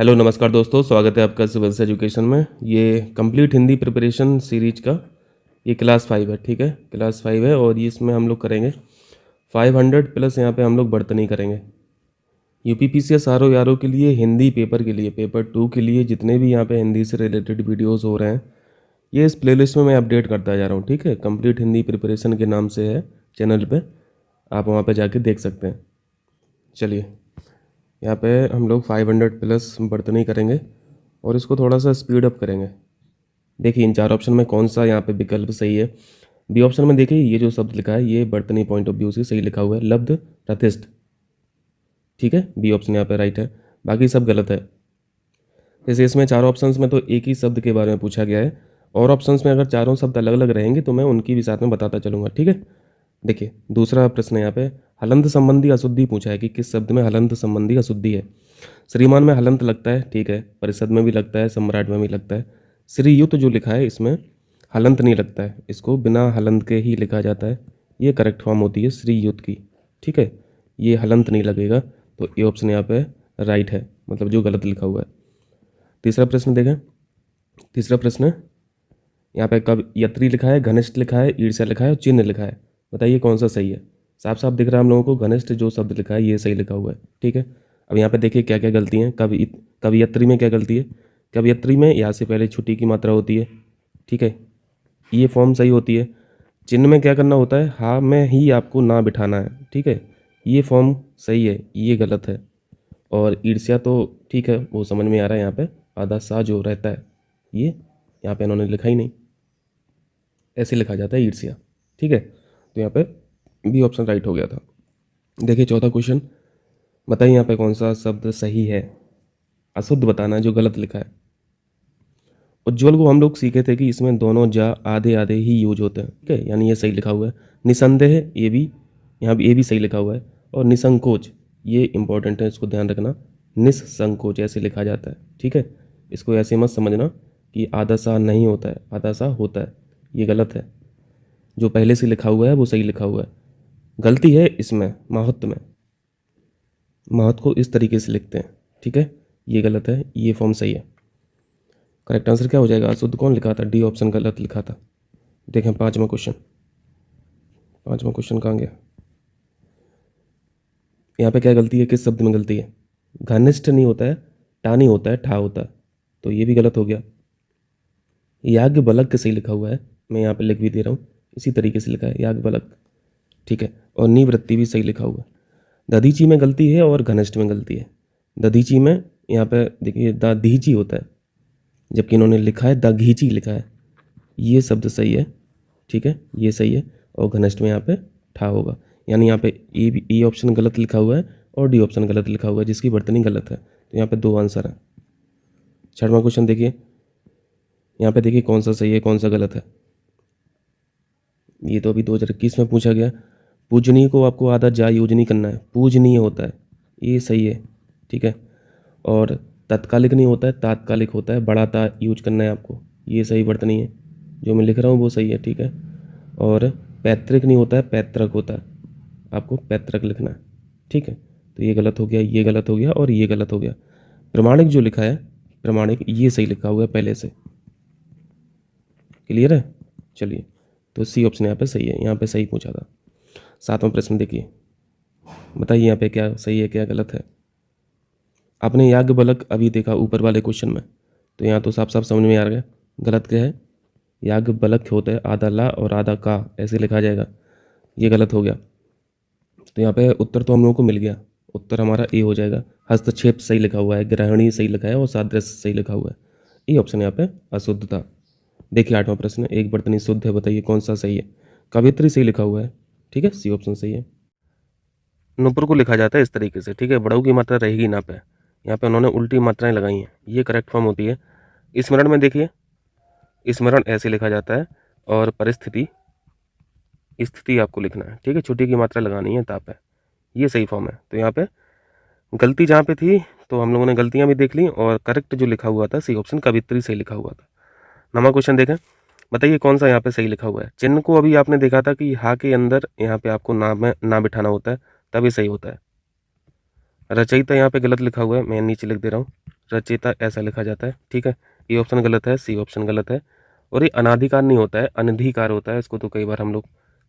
Hello नमस्कार दोस्तों, स्वागत है आपका सिविल्स एजुकेशन में। ये कंप्लीट हिंदी प्रिपरेशन सीरीज का ये क्लास 5 है। ठीक है, क्लास 5 है और ये इसमें हम लोग करेंगे 500 प्लस। यहाँ पे हम लोग बर्तनी करेंगे। यूपीपीसीएस आरओ यारो के लिए, हिंदी पेपर के लिए, पेपर 2 के लिए जितने भी यहाँ पे हिंदी से रिलेटेड वीडियोज़ हो रहे हैं, ये इस प्लेलिस्ट में मैं अपडेट करता जा रहा हूँ। ठीक है, कंप्लीट हिंदी प्रिपरेशन के नाम से है चैनल पर, आप वहाँ पर जाके देख सकते हैं। चलिए, यहाँ पे हम लोग 500 प्लस बर्तनी करेंगे और इसको थोड़ा सा स्पीड अप करेंगे। देखिए इन चार ऑप्शन में कौन सा यहाँ पे विकल्प सही है। बी ऑप्शन में देखिए ये जो शब्द लिखा है ये बर्तनी पॉइंट ऑफ व्यू से सही लिखा हुआ है, लब्ध प्रतिष्ठ। ठीक है, बी ऑप्शन यहाँ पे राइट है, बाकी सब गलत है। जैसे इसमें चारों ऑप्शंस में तो एक ही शब्द के बारे में पूछा गया है, और ऑप्शंस में अगर चारों शब्द अलग अलग रहेंगे तो मैं उनकी भी साथ में बताता चलूँगा। ठीक है, देखिए दूसरा प्रश्न यहाँ पे हलंत संबंधी अशुद्धि पूछा है कि किस शब्द में हलंत संबंधी अशुद्धि है। श्रीमान में हलंत लगता है, ठीक है, परिषद में भी लगता है, सम्राट में भी लगता है। श्रीयुत जो लिखा है इसमें हलंत नहीं लगता है, इसको बिना हलंत के ही लिखा जाता है। ये करेक्ट फॉर्म होती है श्रीयुत की। ठीक है, ये हलंत नहीं लगेगा, तो ये ऑप्शन यहाँ पे राइट है, मतलब जो गलत लिखा हुआ है। तीसरा प्रश्न देखें, तीसरा प्रश्न यहाँ पे कब यत्री लिखा है, घनिष्ठ लिखा है, ईर्ष्या लिखा है और चिन्ह लिखा है। बताइए कौन सा सही है। साफ साफ दिख रहा है हम लोगों को, घनिष्ठ जो शब्द लिखा है ये सही लिखा हुआ है। ठीक है, अब यहाँ पे देखिए क्या क्या गलती हैं। कवियत्री में क्या गलती है, कवियत्री में या से पहले छुट्टी की मात्रा होती है। ठीक है, ये फॉर्म सही होती है। चिन्ह में क्या करना होता है, हाँ में ही आपको ना बिठाना है। ठीक है, ये फॉर्म सही है, ये गलत है। और ईर्ष्या तो ठीक है, वो समझ में आ रहा है। यहाँ पे आधा सा जो रहता है ये यहाँ पे इन्होंने लिखा ही नहीं, ऐसे लिखा जाता है ईर्ष्या। ठीक है, तो यहाँ पे बी ऑप्शन राइट हो गया था। देखिए चौथा क्वेश्चन, बताइए यहाँ पे कौन सा शब्द सही है। अशुद्ध बताना है जो गलत लिखा है। उज्ज्वल को हम लोग सीखे थे कि इसमें दोनों जा आधे आधे ही यूज होते हैं। ठीक है, यानी ये सही लिखा हुआ है। निसंदेह ये भी यहाँ भी, ये भी सही लिखा हुआ है। और निसंकोच ये इंपॉर्टेंट है, इसको ध्यान रखना, निसंकोच ऐसे लिखा जाता है। ठीक है, इसको ऐसे मत समझना कि आधा सा नहीं होता है, आधा सा होता है, ये गलत है। जो पहले से लिखा हुआ है वो सही लिखा हुआ है। गलती है इसमें महत्व में, महत्व को इस तरीके से लिखते हैं। ठीक है, ये गलत है, ये फॉर्म सही है। करेक्ट आंसर क्या हो जाएगा, अशुद्ध कौन लिखा था, डी ऑप्शन गलत लिखा था। देखें पांचवा क्वेश्चन, पांचवा क्वेश्चन कहाँ गया। यहाँ पे क्या गलती है, किस शब्द में गलती है। घनिष्ठ नहीं होता है, टा नहीं होता है, ठा होता है, तो ये भी गलत हो गया। याज्ञवल्क्य सही लिखा हुआ है, मैं यहाँ पे लिख भी दे रहा हूँ, इसी तरीके से लिखा है याज्ञवल्क्य। ठीक है, और निवृत्ति भी सही लिखा हुआ है। दधीची में गलती है और घनिष्ठ में गलती है। दधीची में यहाँ पे देखिए दधीची होता है, जबकि इन्होंने लिखा है दघीची लिखा है, ये शब्द सही है। ठीक है, ये सही है, और घनिष्ठ में यहाँ पे ठा होगा। यानी यहाँ पे ए ऑप्शन गलत लिखा हुआ है और डी ऑप्शन गलत लिखा हुआ है, जिसकी वर्तनी गलत है। तो यहाँ पे दो आंसर है। छठवां क्वेश्चन देखिए, यहाँ पे देखिए कौन सा सही है कौन सा गलत है। ये तो अभी 2021 में पूछा गया। पूजनीय को आपको आधा जा यूज नहीं करना है, पूजनीय होता है, ये सही है। ठीक है, और तत्कालिक नहीं होता है, तात्कालिक होता है, बड़ा ता यूज करना है आपको, ये सही वर्तनी है। जो मैं लिख रहा हूँ वो सही है। ठीक है, और पैतृक नहीं होता है, पैतृक होता है, आपको पैतृक लिखना है। ठीक है, तो ये गलत हो गया, ये गलत हो गया और ये गलत हो गया। प्रमाणिक जो लिखा है, प्रमाणिक ये सही लिखा हुआ है पहले से। क्लियर है, चलिए, तो सी ऑप्शन यहाँ पे सही है, यहाँ पे सही पूछा था। सातवां प्रश्न देखिए, बताइए यहाँ पे क्या सही है क्या गलत है। आपने याज्ञवल्क्य अभी देखा ऊपर वाले क्वेश्चन में, तो यहाँ तो साफ साफ समझ में आ गया गलत क्या है। याज्ञवल्क्य होता है आधा ला और आधा का, ऐसे लिखा जाएगा, ये गलत हो गया। तो यहाँ पे उत्तर तो हम लोगों को मिल गया, उत्तर हमारा ए हो जाएगा। हस्तक्षेप सही लिखा हुआ है, ग्रहणी सही लिखा है और सादृश्य सही लिखा हुआ है, ये ऑप्शन यहाँ पे अशुद्ध था। देखिए आठवां प्रश्न, एक बर्तनी शुद्ध है, बताइए कौन सा सही है। कवित्री सही लिखा हुआ है। ठीक है, सी ऑप्शन सही है। नुपुर को लिखा जाता है इस तरीके से। ठीक है, बड़ऊ की मात्रा रहेगी ना पे, यहाँ पे उन्होंने उल्टी मात्राएं लगाई हैं, ये करेक्ट फॉर्म होती है। स्मरण में देखिए, स्मरण ऐसे लिखा जाता है, और परिस्थिति स्थिति आपको लिखना है। ठीक है, छुट्टी की मात्रा लगानी है ताप है, ये सही फॉर्म है। तो यहाँ पे गलती जहाँ पे थी तो हम लोगों ने गलतियाँ भी देख ली, और करेक्ट जो लिखा हुआ था सी ऑप्शन कवित्री सही लिखा हुआ था। नवा क्वेश्चन देखें, बताइए कौन सा यहाँ पे सही लिखा हुआ है। चिन्ह को अभी आपने देखा था कि हा के अंदर यहाँ पे आपको ना में ना बिठाना होता है, तभी सही होता है। रचयिता यहाँ पे गलत लिखा हुआ है, मैं नीचे लिख दे रहा हूँ, रचेता ऐसा लिखा जाता है, ठीक है। ए ऑप्शन गलत है, सी ऑप्शन गलत है। और ये अनाधिकार नहीं होता है, अनधिकार होता है। इसको तो कई बार हम लोग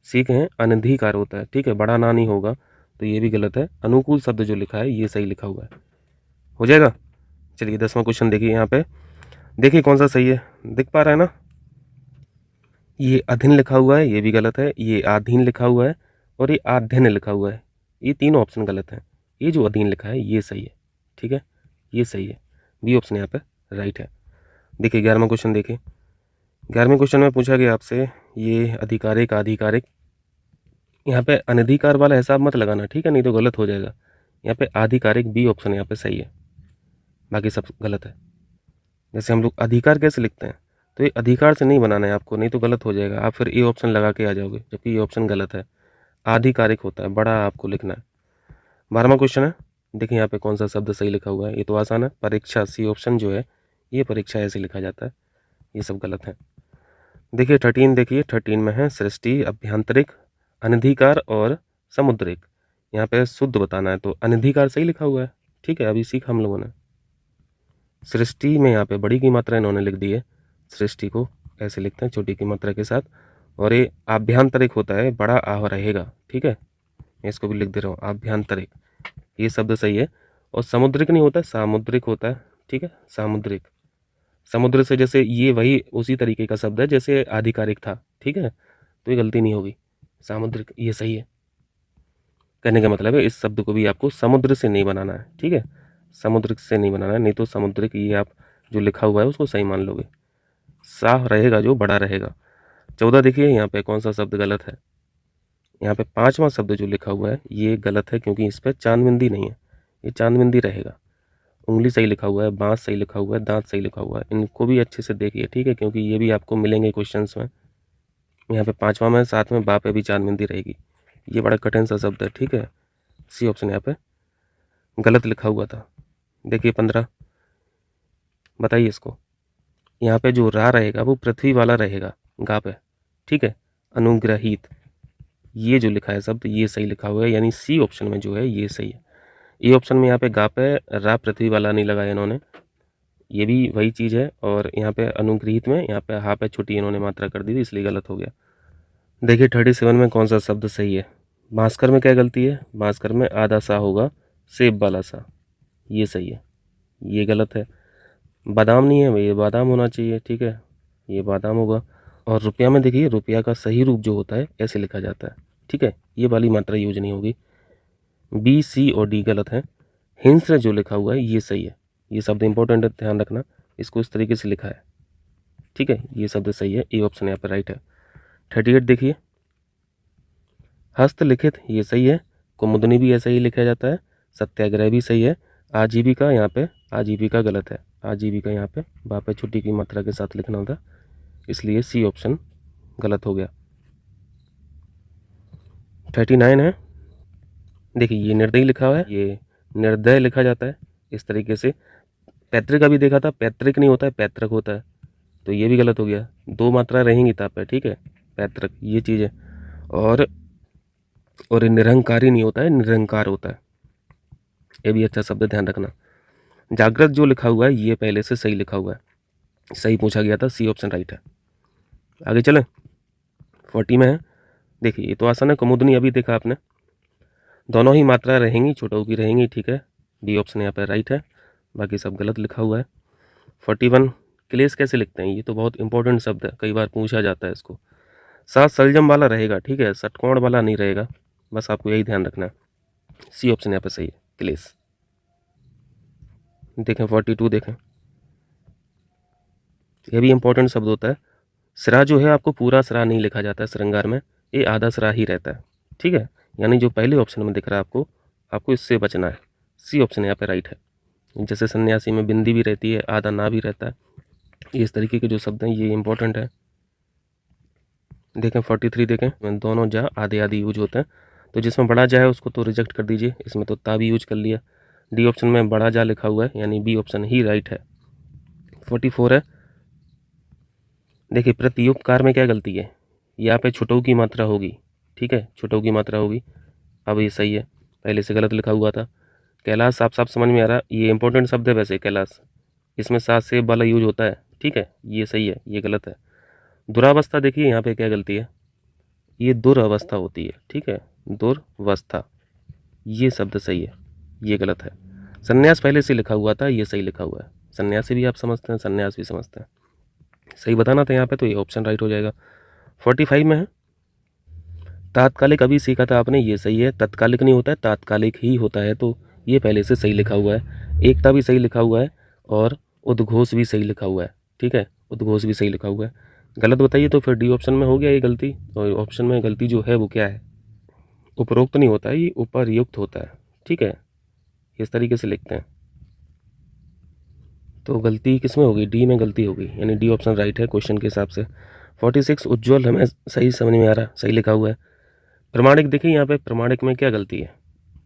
सीखे हैं, अनधिकार होता है, ठीक है, बड़ा ना नहीं होगा, तो ये भी गलत है। अनुकूल शब्द जो लिखा है ये सही लिखा हुआ है, हो जाएगा। चलिए 10वां क्वेश्चन देखिए, यहाँ पे देखिए कौन सा सही है, दिख पा रहा है ना। ये अधीन लिखा हुआ है, ये भी गलत है। ये आधीन लिखा हुआ है और ये आध्यन लिखा हुआ है, ये तीनों ऑप्शन गलत हैं। ये जो अधीन लिखा है ये सही है, ठीक है, ये सही है। बी ऑप्शन यहाँ पे राइट है। देखिए 11वां क्वेश्चन देखिए। 11वें क्वेश्चन में पूछा गया आपसे, ये अधिकारिक आधिकारिक, यहाँ पे अनधिकार वाला हिसाब मत लगाना, ठीक है, नहीं तो गलत हो जाएगा। यहाँ पे आधिकारिक बी ऑप्शन यहाँ पे सही है, बाकी सब गलत है। जैसे हम लोग अधिकार कैसे लिखते हैं, तो ये अधिकार से नहीं बनाना है आपको, नहीं तो गलत हो जाएगा। आप फिर ए ऑप्शन लगा के आ जाओगे, जबकि ये ऑप्शन गलत है। आधिकारिक होता है, बड़ा आपको लिखना है। 12वां क्वेश्चन है, देखिए यहाँ पे कौन सा शब्द सही लिखा हुआ है, ये तो आसान है, परीक्षा। सी ऑप्शन जो है ये परीक्षा ऐसे लिखा जाता है, ये सब गलत है। देखिए 13, देखिए 13 में है सृष्टि, अभ्यंतरिक, अनधिकार और समुद्रिक। यहाँ पे शुद्ध बताना है, तो अनधिकार सही लिखा हुआ है, ठीक है, अभी सीखा हम लोगों ने। सृष्टि में यहाँ पे बड़ी की मात्रा इन्होंने लिख दी है, सृष्टि को ऐसे लिखते हैं छोटी की मात्रा के साथ। और ये आभ्यंतरिक होता है, बड़ा आह रहेगा, ठीक है, मैं इसको भी लिख दे रहा हूँ, आभ्यंतरिक, ये शब्द सही है। और समुद्रिक नहीं होता, सामुद्रिक होता है, ठीक है, सामुद्रिक। समुद्र से जैसे ये वही उसी तरीके का शब्द है जैसे आधिकारिक था, ठीक है, तो ये गलती नहीं होगी, सामुद्रिक ये सही है। कहने का मतलब है इस शब्द को भी आपको समुद्र से नहीं बनाना है, ठीक है, समुद्र से नहीं बनाना है, नहीं तो समुद्रिक ये आप जो लिखा हुआ है उसको सही मान लोगे। साफ रहेगा जो बड़ा रहेगा। 14 देखिए, यहाँ पे कौन सा शब्द गलत है, यहाँ पे 5वां शब्द जो लिखा हुआ है ये गलत है, क्योंकि इस पर चांदबिंदी नहीं है, ये चांदबिंदी रहेगा। उंगली सही लिखा हुआ है, बाँस सही लिखा हुआ है, दांत सही लिखा हुआ है, इनको भी अच्छे से देखिए, ठीक है, क्योंकि ये भी आपको मिलेंगे क्वेश्चंस में। यहाँ पे 5वां में, साथ में बा पे भी चांदबिंदी रहेगी, ये बड़ा कठिन सा शब्द है, ठीक है। सी ऑप्शन यहाँ पे गलत लिखा हुआ था। देखिए 15, बताइए इसको। यहाँ पे जो रा रहेगा वो पृथ्वी वाला रहेगा, गा पे, ठीक है, अनुग्रहित, ये जो लिखा है शब्द ये सही लिखा हुआ है, यानी सी ऑप्शन में जो है ये सही है। ए ऑप्शन में यहाँ पे गा पे रा पृथ्वी वाला नहीं लगाया इन्होंने, ये भी वही चीज़ है। और यहाँ पे अनुग्रहित में यहाँ पे हा पे छुट्टी इन्होंने मात्रा कर दी थी, इसलिए गलत हो गया। देखिए 37 में कौन सा शब्द सही है। भास्कर में क्या गलती है, भास्कर में आधा सा होगा, सेब वाला सा, ये सही है, ये गलत है। बादाम नहीं है, ये बादाम होना चाहिए, ठीक है, ये बादाम होगा। और रुपया में देखिए, रुपया का सही रूप जो होता है ऐसे लिखा जाता है, ठीक है, ये वाली मात्रा यूज नहीं होगी। बी, सी और डी गलत है। हिंस जो लिखा हुआ है ये सही है, ये शब्द इंपॉर्टेंट है, ध्यान रखना, इसको इस तरीके से लिखा है, ठीक है, ये शब्द सही है, ए ऑप्शन यहाँ पर राइट है। 38 देखिए, हस्तलिखित ये सही है, कुमुदनी भी ऐसा ही लिखा जाता है, सत्याग्रह भी सही है। आजीविका, यहाँ पे आजीविका गलत है, आजीविका यहाँ पे बापे छुट्टी की मात्रा के साथ लिखना होता, इसलिए सी ऑप्शन गलत हो गया। 39 है, देखिए ये निर्दयी लिखा हुआ है, ये निर्दय लिखा जाता है इस तरीके से। पैतृक अभी देखा था, पैतृक नहीं होता है, पैतृक होता है, तो ये भी गलत हो गया। दो मात्रा रहेंगी ताप पे, ठीक है, पैतृक ये चीज़ है। और निरहंकारी नहीं होता है, निरंकार होता है, ये भी अच्छा शब्द ध्यान रखना। जागृत जो लिखा हुआ है ये पहले से सही लिखा हुआ है, सही पूछा गया था, सी ऑप्शन राइट है। आगे चलें, 40 में है, देखिए ये तो आसान है, कुमुदनी अभी देखा आपने, दोनों ही मात्रा रहेंगी, छोटों की रहेंगी, ठीक है, बी ऑप्शन यहाँ पर राइट है, बाकी सब गलत लिखा हुआ है। 41, क्लेश कैसे लिखते हैं, ये तो बहुत इंपॉर्टेंट शब्द है, कई बार पूछा जाता है इसको। सात सलजम वाला रहेगा, ठीक है, षटकोण वाला नहीं रहेगा, बस आपको यही ध्यान रखना है। सी ऑप्शन यहाँ पर सही है, क्लेश। देखें 42, देखें, यह भी इंपॉर्टेंट शब्द होता है। सिरा जो है आपको पूरा सिरा नहीं लिखा जाता है श्रृंगार में, ये आधा सिरा ही रहता है, ठीक है, यानी जो पहले ऑप्शन में दिख रहा है आपको इससे बचना है। सी ऑप्शन यहाँ पे राइट है। जैसे सन्यासी में बिंदी भी रहती है, आधा ना भी रहता है, इस तरीके के जो शब्द हैं ये इंपॉर्टेंट है। देखें 43, देखें, दोनों जा आधे आधे यूज होते हैं, तो जिसमें बड़ा जा है उसको तो रिजेक्ट कर दीजिए, इसमें तो ता भी यूज कर लिया। डी ऑप्शन में बड़ा जा लिखा हुआ है, यानी बी ऑप्शन ही राइट है। 44 है, देखिए प्रत्युपकार में क्या गलती है, यहाँ पे छुटों की मात्रा होगी, ठीक है, छुटों की मात्रा होगी, अब ये सही है, पहले से गलत लिखा हुआ था। कैलाश साफ साफ समझ में आ रहा, ये इंपॉर्टेंट शब्द है वैसे कैलाश, इसमें साथ सेब वाला यूज होता है, ठीक है, ये सही है, ये गलत है। दुरावस्था देखिए यहाँ पे क्या गलती है, ये दुरावस्था होती है, ठीक है, दुर्वस्था, ये शब्द सही है, ये गलत है। संन्यास पहले से लिखा हुआ था, ये सही लिखा हुआ है। सन्यासी भी आप समझते हैं, संन्यास भी समझते हैं, सही बताना था यहाँ पे, तो ये ऑप्शन राइट हो जाएगा। 45 में है, तात्कालिक अभी सीखा था आपने, ये सही है। तत्कालिक नहीं होता है, तात्कालिक ही होता है, तो ये पहले से सही लिखा हुआ है। एकता भी सही लिखा हुआ है और उद्घोष भी सही लिखा हुआ है, ठीक है, उद्घोष भी सही लिखा हुआ है। गलत बताइए तो फिर डी ऑप्शन में हो गया ये गलती, और ऑप्शन में गलती जो है वो क्या है, उपरोक्त नहीं होता है, ये उपर्युक्त होता है, ठीक है, इस तरीके से लिखते हैं। तो गलती किस में होगी, डी में गलती होगी, यानी डी ऑप्शन राइट है क्वेश्चन के हिसाब से। 46 उज्ज्वल हमें सही समझ में आ रहा, सही लिखा हुआ है। प्रमाणिक देखिए यहाँ पे, प्रमाणिक में क्या गलती है,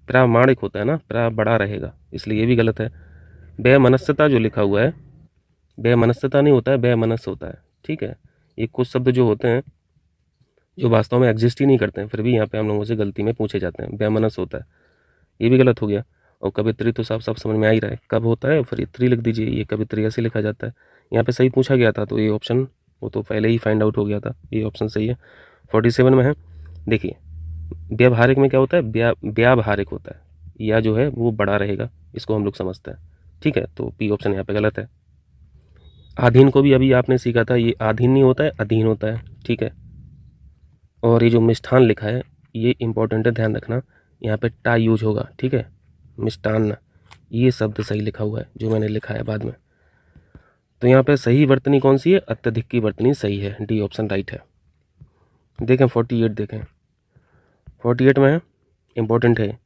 प्रामाणिक होता है ना, प्रा बड़ा रहेगा, इसलिए ये भी गलत है। बेमनस्यता जो लिखा हुआ है, बेमनस्यता नहीं होता है, बेमनस होता है, ठीक है। ये कुछ शब्द जो होते हैं जो वास्तव में एग्जिस्ट ही नहीं करते हैं, फिर भी यहाँ पे हम लोगों से गलती में पूछे जाते हैं, बेमनस होता है, ये भी गलत हो गया। और कवित्री तो साफ साफ समझ में आ ही रहा है कब होता है, फिर इत्री लिख दीजिए, ये कवित्री ऐसे लिखा जाता है। यहाँ पे सही पूछा गया था, तो ये ऑप्शन वो तो पहले ही फाइंड आउट हो गया था, ये ऑप्शन सही है। 47 में है, देखिए व्यावहारिक में क्या होता है, व्यावहारिक होता है, या जो है वो बड़ा रहेगा, इसको हम लोग समझते हैं, ठीक है, तो पी ऑप्शन यहाँ पे गलत है। आधीन को भी अभी आपने सीखा था, ये आधीन नहीं होता है, अधीन होता है, ठीक है। और ये जो मिष्ठान लिखा है, ये इंपॉर्टेंट है, ध्यान रखना, यहाँ पे टा यूज होगा, ठीक है, मिष्टान्न, ये शब्द सही लिखा हुआ है जो मैंने लिखा है बाद में। तो यहाँ पे सही वर्तनी कौन सी है, अत्यधिक की वर्तनी सही है, डी ऑप्शन राइट है। देखें 48 देखें, 48 में है, इंपॉर्टेंट है,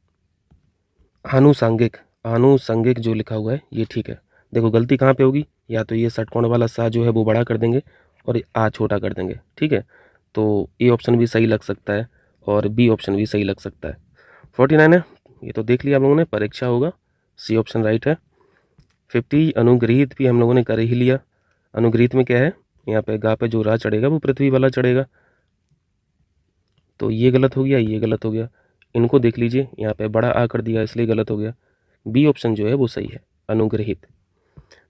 आनुषंगिक, आनुषंगिक जो लिखा हुआ है ये ठीक है। देखो गलती कहाँ पे होगी, या तो ये षटकोण वाला सा जो है वो बड़ा कर देंगे और ये आ छोटा कर देंगे, ठीक है, तो ए ऑप्शन भी सही लग सकता है और बी ऑप्शन भी सही लग सकता है। 49 है, ये तो देख लिया आप लोगों ने, परीक्षा होगा, सी ऑप्शन राइट है। 50 अनुग्रहित भी हम लोगों ने कर ही लिया। अनुग्रहित में क्या है, यहाँ पे गा पे जो रा चढ़ेगा वो पृथ्वी वाला चढ़ेगा, तो ये गलत हो गया, ये गलत हो गया। इनको देख लीजिए, यहाँ पे बड़ा आ कर दिया इसलिए गलत हो गया। बी ऑप्शन जो है वो सही है, अनुग्रहित।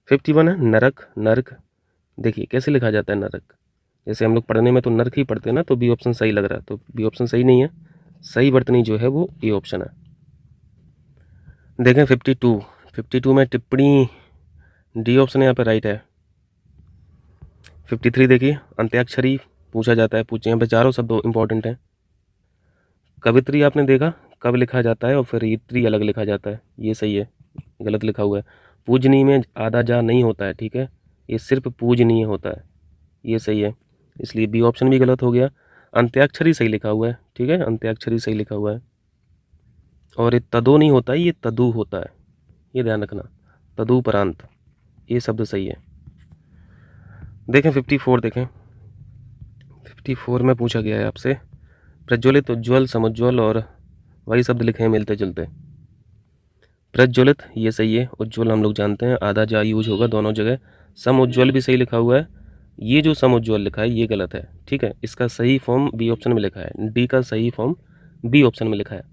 51 है, नरक, नर्क, देखिए कैसे लिखा जाता है नरक, जैसे हम लोग पढ़ने में तो नर्क ही पढ़ते हैं ना, तो बी ऑप्शन सही लग रहा है, तो बी ऑप्शन सही नहीं है, सही वर्तनी जो है वो ए ऑप्शन है। देखें 52 में टिप्पणी, डी ऑप्शन यहाँ पे राइट है। 53 देखिए, अंत्याक्षरी पूछा जाता है, यहाँ पे चारों शब्द इंपॉर्टेंट हैं। कवित्री आपने देखा कब लिखा जाता है और फिर इत्री अलग लिखा जाता है, ये सही है, गलत लिखा हुआ है। पूजनीय में आधा जा नहीं होता है, ठीक है, ये सिर्फ पूजनीय होता है, ये सही है, इसलिए बी ऑप्शन भी गलत हो गया। अंत्याक्षरी सही लिखा हुआ है, ठीक है, अंत्याक्षरी सही लिखा हुआ है। और ये तदो नहीं होता है, ये तदु होता है, ये ध्यान रखना, तदुपरांत, ये शब्द सही है। देखें 54 देखें, 54 में पूछा गया है आपसे, प्रज्वलित, उज्ज्वल, समुज्ज्वल और वही शब्द लिखे हैं मिलते जुलते। प्रज्वलित ये सही है, उज्ज्वल हम लोग जानते हैं आधा जा यूज होगा दोनों जगह। सम उज्ज्वल भी सही लिखा हुआ है, ये जो सम उज्ज्वल लिखा है ये गलत है, ठीक है, इसका सही फॉर्म बी ऑप्शन में लिखा है, डी का सही फॉर्म बी ऑप्शन में लिखा है।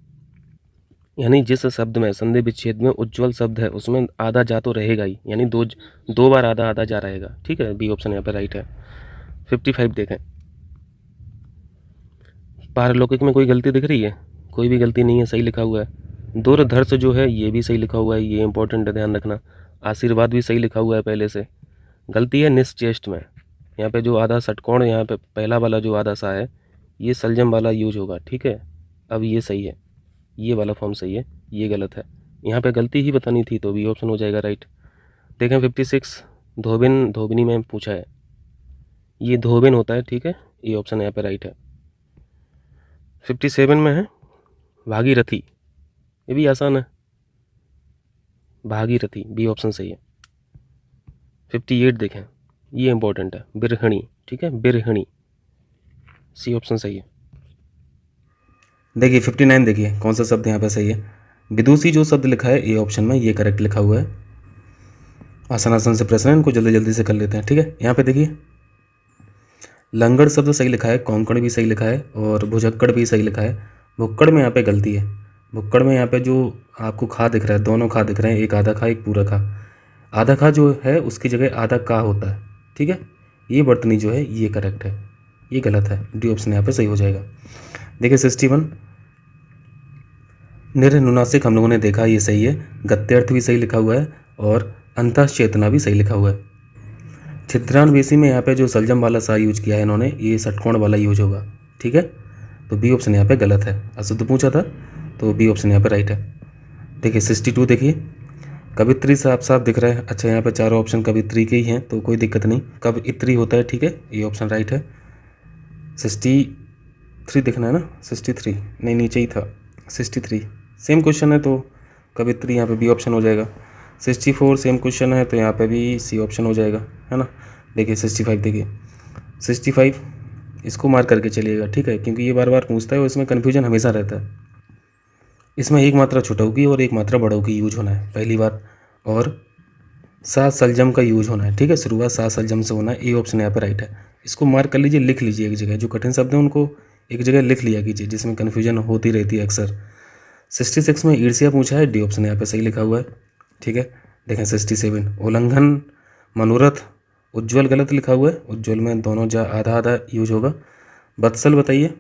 यानी जिस शब्द में संधि विच्छेद में उज्ज्वल शब्द है उसमें आधा जा तो रहेगा ही, यानी दो बार आधा आधा जा रहेगा, ठीक है, बी ऑप्शन यहाँ पे राइट है। 55 देखें, पारलौकिक में कोई गलती दिख रही है, कोई भी गलती नहीं है, सही लिखा हुआ है। दूरधर्ष जो है ये भी सही लिखा हुआ है, ये इंपॉर्टेंट है, ध्यान रखना। आशीर्वाद भी सही लिखा हुआ है पहले से। गलती है निश्चेष्ट में, यहाँ पे जो आधा षटकोण, यहाँ पे पहला वाला जो आधा सा है ये सलजम वाला यूज होगा, ठीक है, अब ये सही है, ये वाला फॉर्म सही है, ये गलत है, यहाँ पे गलती ही बतानी थी, तो बी ऑप्शन हो जाएगा राइट। देखें 56, धोबिन, धोबिनी में पूछा है, ये धोबिन होता है, ठीक है, ये ऑप्शन यहाँ पे राइट है। 57 में है भागीरथी, ये भी आसान है, भागीरथी, बी ऑप्शन सही है। 58 देखें, ये इंपॉर्टेंट है, बिरहणी, ठीक है, बिरहणी, सी ऑप्शन सही है। देखिए 59 देखिए कौन सा शब्द यहाँ पे सही है, विदुषी जो शब्द लिखा है ए ऑप्शन में, ये करेक्ट लिखा हुआ है। आसन आसन से प्रश्न है, इनको जल्दी जल्दी से कर लेते हैं, ठीक है। यहाँ पे देखिए लंगड़ शब्द सही लिखा है, कोंकण भी सही लिखा है और भुजक्कड़ भी सही लिखा है। भुक्कड़ में यहाँ पे गलती है, भुक्कड़ में यहाँ पे जो आपको खा दिख रहा है, दोनों खा दिख रहे हैं, एक आधा खा एक पूरा खा, आधा खा जो है उसकी जगह आधा का होता है, ठीक है। ये वर्तनी जो है ये करेक्ट है, ये गलत है, डी ऑप्शन यहाँ पे सही हो जाएगा। देखिए 61 निर्नुनासिक हम लोगों ने देखा ये सही है, गत्यर्थ भी सही लिखा हुआ है और अंतःचेतना भी सही लिखा हुआ है। छिद्रान्वेषी में यहाँ पे जो सलजम वाला सा यूज किया है इन्होंने, ये षटकोण वाला यूज होगा, ठीक है। तो बी ऑप्शन यहाँ पे गलत है, अशुद्ध पूछा था तो बी ऑप्शन यहाँ पे राइट है। देखिए 62 देखिए, कवित्री साफ साफ दिख रहा है। अच्छा यहाँ पे चारों ऑप्शन कवित्री के ही हैं तो कोई दिक्कत नहीं, कवित्री होता है, ठीक है, ये ऑप्शन राइट है। 63 दिखना है ना, 63 नहीं नीचे ही था, 63 सेम क्वेश्चन है तो कवित्री यहाँ पे बी ऑप्शन हो जाएगा। 64 सेम क्वेश्चन है तो यहाँ पे भी सी ऑप्शन हो जाएगा, है ना। देखिए 65 देखिए, 65 इसको मार्क करके चलिएगा, ठीक है, क्योंकि ये बार बार पूछता है और इसमें कन्फ्यूजन हमेशा रहता है। इसमें एक मात्रा छुटाऊ की और एक मात्रा बड़ाऊ की यूज होना है पहली बार, और सा सलजम का यूज होना है, ठीक है, शुरुआत सा सलजम से होना है। ए ऑप्शन यहाँ पे राइट है, इसको मार्क कर लीजिए, लिख लीजिए एक जगह, जो कठिन शब्द हैं उनको एक जगह लिख लिया कीजिए, जिसमें कन्फ्यूजन होती रहती है अक्सर। 66 में ईर्ष्या पूछा है, डी ऑप्शन यहाँ पे सही लिखा हुआ है, ठीक है। देखें 67 उल्लंघन मनोरथ उज्ज्वल गलत लिखा हुआ है, उज्ज्वल में दोनों जा आधा आधा यूज होगा। बत्सल बताइए,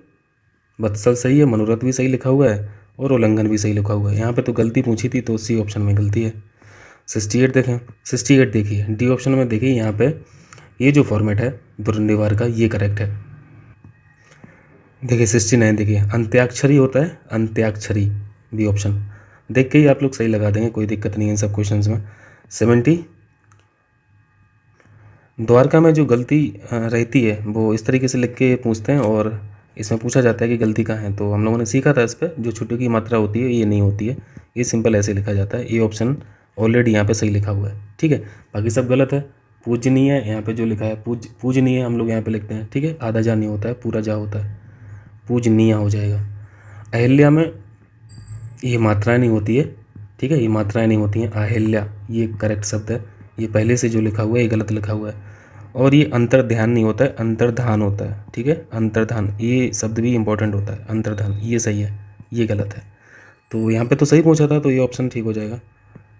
बत्सल सही है, मनोरथ भी सही लिखा हुआ है और उल्लंघन भी सही लिखा हुआ है। यहाँ पे तो गलती पूछी थी तो सी ऑप्शन में गलती है। 68 देखें, 68 देखिए, डी ऑप्शन में देखिए, यहाँ पे ये जो फॉर्मेट है दुर्निवार का ये करेक्ट है। देखिए 69 देखिए, अंत्याक्षरी होता है, अंत्याक्षरी बी ऑप्शन, देख के ही आप लोग सही लगा देंगे, कोई दिक्कत नहीं है इन सब क्वेश्चंस में। 70 द्वारका में जो गलती रहती है वो इस तरीके से लिख के पूछते हैं और इसमें पूछा जाता है कि गलती कहाँ है, तो हम लोगों ने सीखा था इस पर, जो छुट्टी की मात्रा होती है ये नहीं होती है, ये सिंपल ऐसे लिखा जाता है। ये ऑप्शन ऑलरेडी यहाँ पे सही लिखा हुआ है, ठीक है, बाकी सब गलत है। पूजनीय यहाँ पे जो लिखा है पूजनीय हम लोग यहाँ पे लिखते हैं, ठीक है, आधा जा नहीं होता है, पूरा जा होता है, पूजनीय हो जाएगा। अहिल्या में ये मात्राएं नहीं होती है, ठीक है, ये मात्राएं नहीं होती हैं, अहिल्या ये करेक्ट शब्द है, ये पहले से जो लिखा हुआ है ये गलत लिखा हुआ है। और ये अंतर्ध्यान नहीं होता है, अंतर्धान होता है, ठीक है, अंतर्धान ये शब्द भी इंपॉर्टेंट होता है, अंतर्धान ये सही है, ये गलत है। तो यहाँ पे तो सही पूछा था तो ये ऑप्शन ठीक हो जाएगा।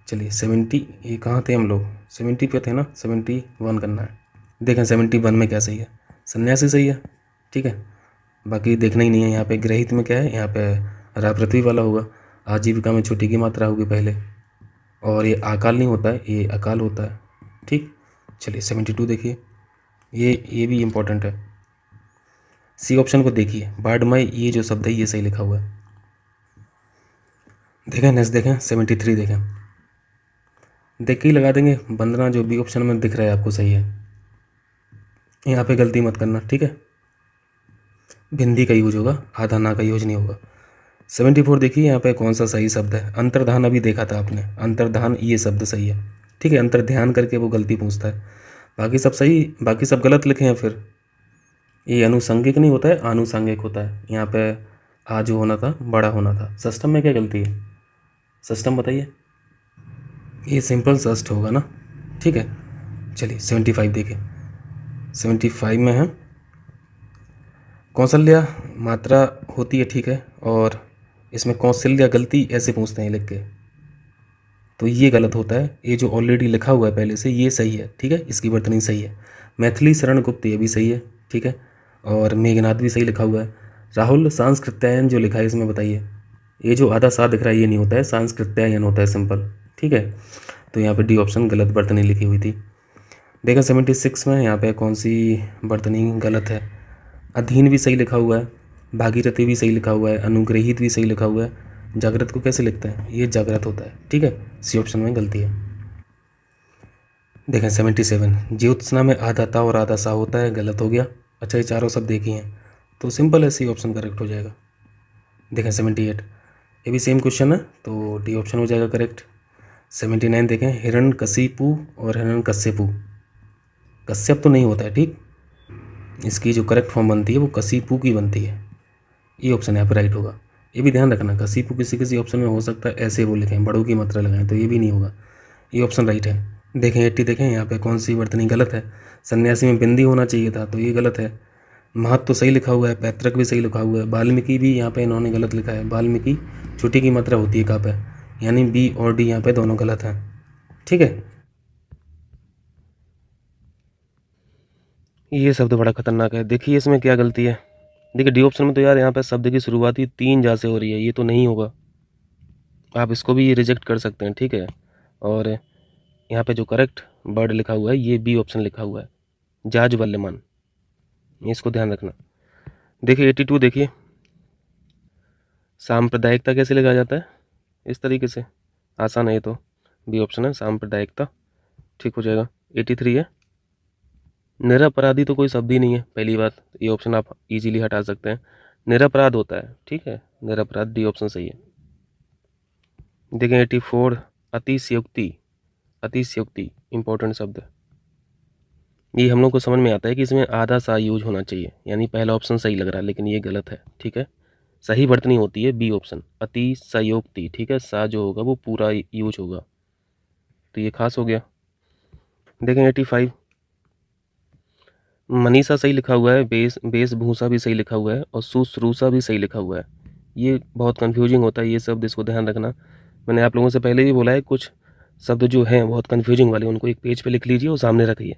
चलिए 70, ये कहाँ थे हम लोग, 70 पे थे ना, 71 करना है। देखें 71 में क्या सही है, सन्यासी सही है, ठीक है, बाकी देखना ही नहीं है। यहाँ पे ग्रहित में क्या है, यहाँ पे रा पृथ्वी वाला होगा, आजीविका में छुट्टी की मात्रा होगी पहले, और ये अकाल नहीं होता है, ये अकाल होता है, ठीक। चलिए 72 देखिए, ये भी इम्पोर्टेंट है। सी ऑप्शन को देखिए, बाढ़मय ये जो शब्द है ये सही लिखा हुआ है। देखें नेक्स्ट देखें 73 देखें, देख के ही लगा देंगे, वंदना जो बी ऑप्शन में दिख रहा है आपको सही है, यहाँ पे गलती मत करना, ठीक है, भिंदी का यूज होगा, आधा ना का यूज नहीं होगा। 74 देखिए, यहाँ पे कौन सा सही शब्द है, अंतर्धान अभी देखा था आपने, अंतर्धान ये शब्द सही है, ठीक है, अंतर्ध्यान करके वो गलती पूछता है, बाकी सब सही, बाकी सब गलत लिखे हैं। फिर ये अनुसंगिक नहीं होता है, आनुषंगिक होता है, यहाँ पे आ जो होना था बड़ा होना था। षष्टम में क्या गलती है, षष्टम बताइए, ये सिंपल षष्ठ होगा ना, ठीक है। चलिए 75 देखिए, 75 में है कौशल्या मात्रा होती है, ठीक है, और इसमें कौशल्या गलती ऐसे पूछते हैं लिख के, तो ये गलत होता है, ये जो ऑलरेडी लिखा हुआ है पहले से ये सही है, ठीक है, इसकी वर्तनी सही है। मैथिली शरण गुप्त ये भी सही है, ठीक है, और मेघनाथ भी सही लिखा हुआ है। राहुल सांस्कृत्यायन जो लिखा है इसमें बताइए, ये जो आधा सा दिख रहा है ये नहीं होता है, सांस्कृत्यायन होता है सिंपल, ठीक है, तो यहाँ पे डी ऑप्शन गलत वर्तनी लिखी हुई थी। देखा 76 में यहाँ पे कौन सी वर्तनी गलत है, अधीन भी सही लिखा हुआ है, भागीरथी भी सही लिखा हुआ है, अनुग्रहित भी सही लिखा हुआ है, जागृत को कैसे लिखते हैं, ये जागृत होता है, ठीक है, सी ऑप्शन में गलती है। देखें 77 ज्योत्सना में आधा ता और आधा सा होता है, गलत हो गया। अच्छा ये चारों सब देखी हैं तो सिंपल है, सी ऑप्शन करेक्ट हो जाएगा। देखें 78 ये भी सेम क्वेश्चन है तो डी ऑप्शन हो जाएगा करेक्ट। 79 देखें हिरण्यकशिपु और हिरण्यकश्यपु, कश्यप तो नहीं होता है, ठीक, इसकी जो करेक्ट फॉर्म बनती है वो कशिपु की बनती है, ये ऑप्शन यहाँ पर राइट होगा। ये भी ध्यान रखना, कशिपु किसी किसी ऑप्शन में हो सकता है ऐसे वो लिखें, बड़ों की मात्रा लगाएं, तो ये भी नहीं होगा, ये ऑप्शन राइट है। देखें 80 देखें, यहाँ पे कौन सी वर्तनी गलत है, सन्यासी में बिंदी होना चाहिए था तो ये गलत है। महत्व तो सही लिखा हुआ है, पैतृक भी सही लिखा हुआ है, वाल्मीकि भी यहाँ पे इन्होंने गलत लिखा है, वाल्मीकि छुट्टी की मात्रा होती है कहाँ पे, यानी बी और डी यहाँ पे दोनों गलत हैं, ठीक है। ये शब्द बड़ा खतरनाक है। देखिए इसमें क्या गलती है। देखिए डी ऑप्शन में तो यार यहाँ पे शब्द की शुरुआत ही 3 जा से हो रही है, ये तो नहीं होगा। आप इसको भी रिजेक्ट कर सकते हैं, ठीक है। और यहाँ पे जो करेक्ट वर्ड लिखा हुआ है ये बी ऑप्शन लिखा हुआ है, जाज्वल्यमान, इसको ध्यान रखना। देखिए 82 देखिए, सांप्रदायिकता कैसे लिखा जाता है, इस तरीके से। आसान है ये तो, बी ऑप्शन है सांप्रदायिकता, ठीक हो जाएगा। 83 है, निरपराधी तो कोई शब्द ही नहीं है, पहली बात ये ऑप्शन आप इजीली हटा सकते हैं। निरपराध होता है, ठीक है, निरपराध, डी ऑप्शन सही है। देखें 84, अतिशयोक्ति, अतिशयोक्ति इंपॉर्टेंट शब्द है। ये हम लोग को समझ में आता है कि इसमें आधा सा यूज होना चाहिए, यानी पहला ऑप्शन सही लग रहा है लेकिन ये गलत है, ठीक है। सही वर्तनी होती है बी ऑप्शन, अतिशयोक्ति, ठीक है। सा जो होगा वो पूरा यूज होगा, तो ये खास हो गया। देखें 85, मनीषा सही लिखा हुआ है, वेशभूषा भी सही लिखा हुआ है और शुश्रूषा भी सही लिखा हुआ है। ये बहुत कंफ्यूजिंग होता है ये शब्द, इसको ध्यान रखना। मैंने आप लोगों से पहले भी बोला है, कुछ शब्द जो हैं बहुत कंफ्यूजिंग वाले, उनको एक पेज पे लिख लीजिए और सामने रखिए।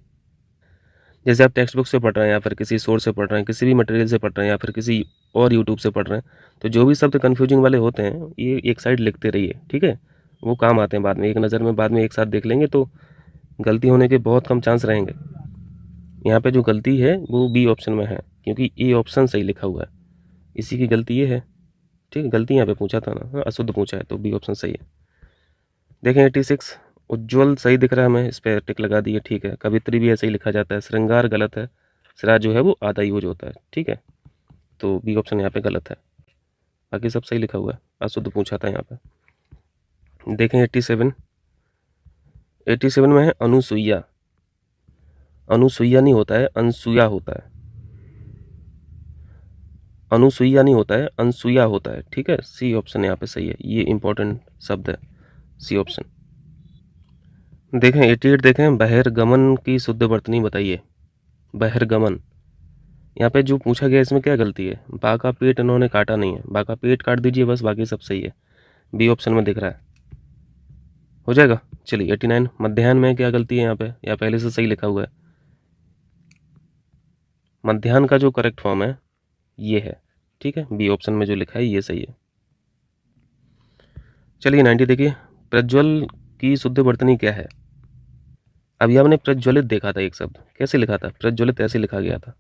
जैसे आप टेक्स्ट बुक से पढ़ रहे हैं या फिर किसी सोर्स से पढ़ रहे हैं, किसी भी मटेरियल से पढ़ रहे हैं या फिर किसी और यूट्यूब से पढ़ रहे हैं, तो जो भी शब्द कंफ्यूजिंग वाले होते हैं ये एक साइड लिखते रहिए, ठीक है। वो काम आते हैं बाद में, एक नज़र में बाद में एक साथ देख लेंगे तो गलती होने के बहुत कम चांस रहेंगे। यहाँ पे जो गलती है वो बी ऑप्शन में है, क्योंकि ए ऑप्शन सही लिखा हुआ है, इसी की गलती ये है, ठीक है। गलती यहाँ पे पूछा था ना, अशुद्ध पूछा है, तो बी ऑप्शन सही है। देखें 86, उज्ज्वल सही दिख रहा है हमें, इस पर टिक लगा दिए, ठीक है। कवित्री भी ऐसे ही लिखा जाता है। श्रृंगार गलत है, श्रा जो है वो आधा यूज होता है, ठीक है। तो बी ऑप्शन यहाँ पे गलत है, बाकी सब सही लिखा हुआ है, अशुद्ध पूछा था यहाँ पे। देखें 87, 87 में है अनुसुईया, अनुसुईया नहीं होता है, अनसुया होता है। अनुसुईया नहीं होता है, अनसुया होता है, ठीक है। सी ऑप्शन यहाँ पे सही है, ये इंपॉर्टेंट शब्द है, सी ऑप्शन। देखें 88, देखें बहिर्गमन की शुद्ध वर्तनी बताइए। बहिर्गमन, यहाँ पे जो पूछा गया इसमें क्या गलती है, बा का पेट इन्होंने काटा नहीं है, बा का पेट काट दीजिए बस, बाकी सब सही है। बी ऑप्शन में दिख रहा है, हो जाएगा। चलिए 89, मध्याह्न में क्या गलती है यहाँ पे, या पहले से सही लिखा हुआ है। मध्याह्न का जो करेक्ट फॉर्म है ये है, ठीक है। बी ऑप्शन में जो लिखा है ये सही है। चलिए 90 देखिए, प्रज्वल की शुद्ध वर्तनी क्या है। अभी आपने प्रज्वलित देखा था एक शब्द, कैसे लिखा था, प्रज्वलित ऐसे लिखा गया था,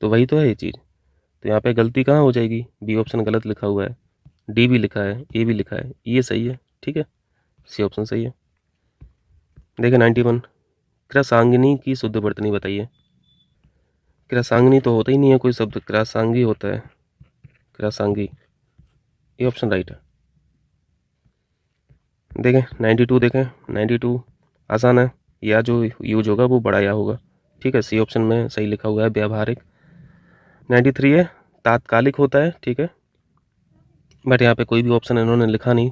तो वही तो है ये चीज़। तो यहाँ पे गलती कहाँ हो जाएगी, बी ऑप्शन गलत लिखा हुआ है, डी भी लिखा है, ए भी लिखा है, ये सही है, ठीक है। सी ऑप्शन सही है। देखिए 91, कृसांगिनी की शुद्ध वर्तनी बताइए। कृसांगिनी तो होता ही नहीं है कोई शब्द, कृसांगी होता है, कृसांगी, ये ऑप्शन राइट है। देखें 92, देखें 92 आसान है, या जो यूज होगा वो बड़ा या होगा, ठीक है। सी ऑप्शन में सही लिखा हुआ है, व्यावहारिक। 93 है, तात्कालिक होता है, ठीक है, बट यहाँ पे कोई भी ऑप्शन इन्होंने लिखा नहीं।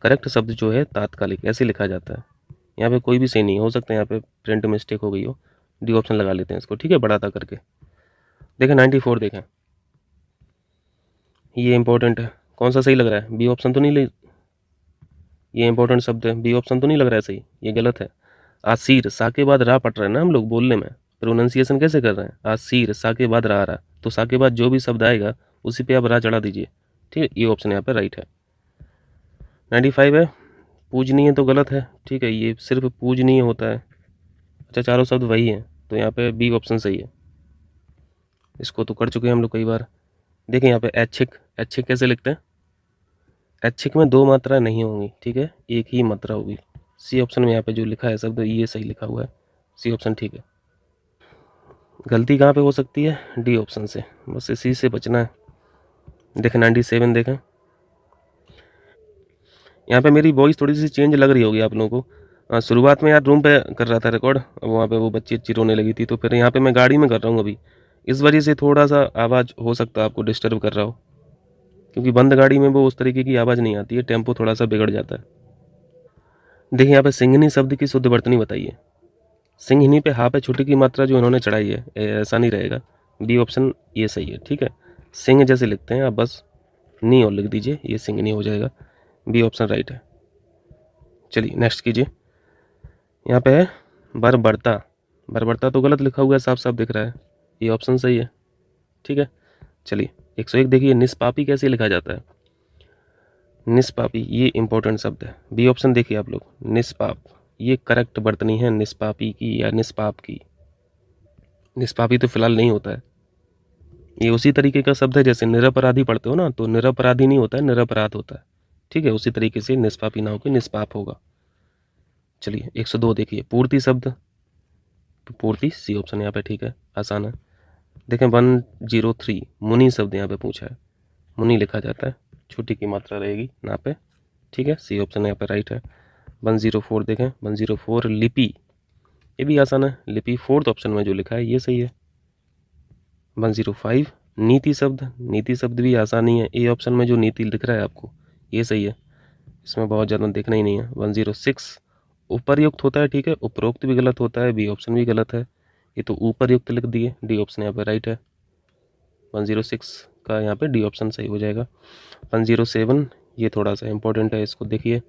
करेक्ट शब्द जो है तात्कालिक ऐसे लिखा जाता है, यहाँ पे कोई भी सही नहीं हो सकता, यहाँ पे प्रिंट मिस्टेक हो गई हो। डी ऑप्शन लगा लेते हैं इसको, ठीक है, बड़ा था करके। देखें 94, देखें ये इंपॉर्टेंट है, कौन सा सही लग रहा है, बी ऑप्शन तो नहीं, ये इंपॉर्टेंट शब्द है, बी ऑप्शन तो नहीं लग रहा है सही, ये गलत है। आसीर, सा के बाद रा पट रहा है ना हम लोग बोलने में, प्रोनाउंसिएशन कैसे कर रहे हैं, आसीर सा के बाद रा आ रहा, तो सा के बाद जो भी शब्द आएगा उसी पे आप रा चढ़ा दीजिए, ठीक है। ये ऑप्शन यहाँ पे राइट है। 95 है, पूजनीय तो गलत है, ठीक है, ये सिर्फ पूजनीय होता है। अच्छा चारों शब्द वही हैं, तो यहाँ पे बी ऑप्शन सही है, इसको तो कर चुके हैं हम लोग कई बार। देखें यहाँ पे ऐच्छिक, ऐच्छिक कैसे लिखते हैं, ऐच्छिक में दो मात्रा नहीं होंगी, ठीक है, एक ही मात्रा होगी। सी ऑप्शन में यहाँ पे जो लिखा है शब्द ये सही लिखा हुआ है, सी ऑप्शन ठीक है। गलती कहाँ पे हो सकती है, डी ऑप्शन से, बस इसी से बचना है। देखें 97, देखें यहाँ पे मेरी वॉइस थोड़ी सी चेंज लग रही होगी आप लोगों को। शुरुआत में यार रूम पे कर रहा था रिकॉर्ड, अब वहाँ पे वो बच्ची अच्छी रोने लगी थी, तो फिर यहाँ पे मैं गाड़ी में कर रहा हूँ अभी, इस वजह से थोड़ा सा आवाज़ हो सकता है आपको डिस्टर्ब कर रहा हो, क्योंकि बंद गाड़ी में वो उस तरीके की आवाज़ नहीं आती है, टेम्पो थोड़ा सा बिगड़ जाता है। देखिए यहाँ पे सिंघनी शब्द की शुद्ध वर्तनी बताइए। सिंघनी पे हा पे छुट्टी की मात्रा जो इन्होंने चढ़ाई है ऐसा नहीं रहेगा, बी ऑप्शन ये सही है, ठीक है। सिंह जैसे लिखते हैं आप बस नी और लिख दीजिए, ये सिंघनी हो जाएगा, बी ऑप्शन राइट है। चलिए नेक्स्ट कीजिए। यहाँ पे है बरबरता, बरबरता तो गलत लिखा हुआ है, साफ साफ दिख रहा है, ये ऑप्शन सही है, ठीक है। चलिए 101 देखिए, निष्पापी कैसे लिखा जाता है? निष्पापी, ये इंपॉर्टेंट शब्द है। बी ऑप्शन देखिए आप लोग, निष्पाप, ये करेक्ट वर्तनी है निष्पापी की या निष्पाप की। निष्पापी तो फिलहाल नहीं होता है, ये उसी तरीके का शब्द है जैसे निरपराधी पढ़ते हो ना, तो निरपराधी नहीं होता है, निरपराध होता है, ठीक है। उसी तरीके से निष्पापी ना होकर निष्पाप होगा। चलिए 102 देखिए, पूर्ति शब्द, तो पूर्ति सी ऑप्शन यहाँ पे, ठीक है, आसान है। देखें 103, मुनि शब्द यहाँ पे पूछा है, मुनि लिखा जाता है, छोटी की मात्रा रहेगी ना पे, ठीक है, सी ऑप्शन यहाँ पे राइट है। 104 देखें, 104 लिपि, ये भी आसान है, लिपि फोर्थ ऑप्शन में जो लिखा है ये सही है। 105 नीति शब्द, नीति शब्द भी आसान ही है, ए ऑप्शन में जो नीति लिख रहा है आपको ये सही है, इसमें बहुत ज़्यादा देखना ही नहीं है। 106 उपर्युक्त होता है, ठीक है, उपरोक्त भी गलत होता है, बी ऑप्शन भी गलत है, ये तो उपरयुक्त लिख दिए, डी ऑप्शन यहाँ पे राइट है। 106 का यहाँ पे डी ऑप्शन सही हो जाएगा। 107 ये थोड़ा सा इंपॉर्टेंट है, इसको देखिए,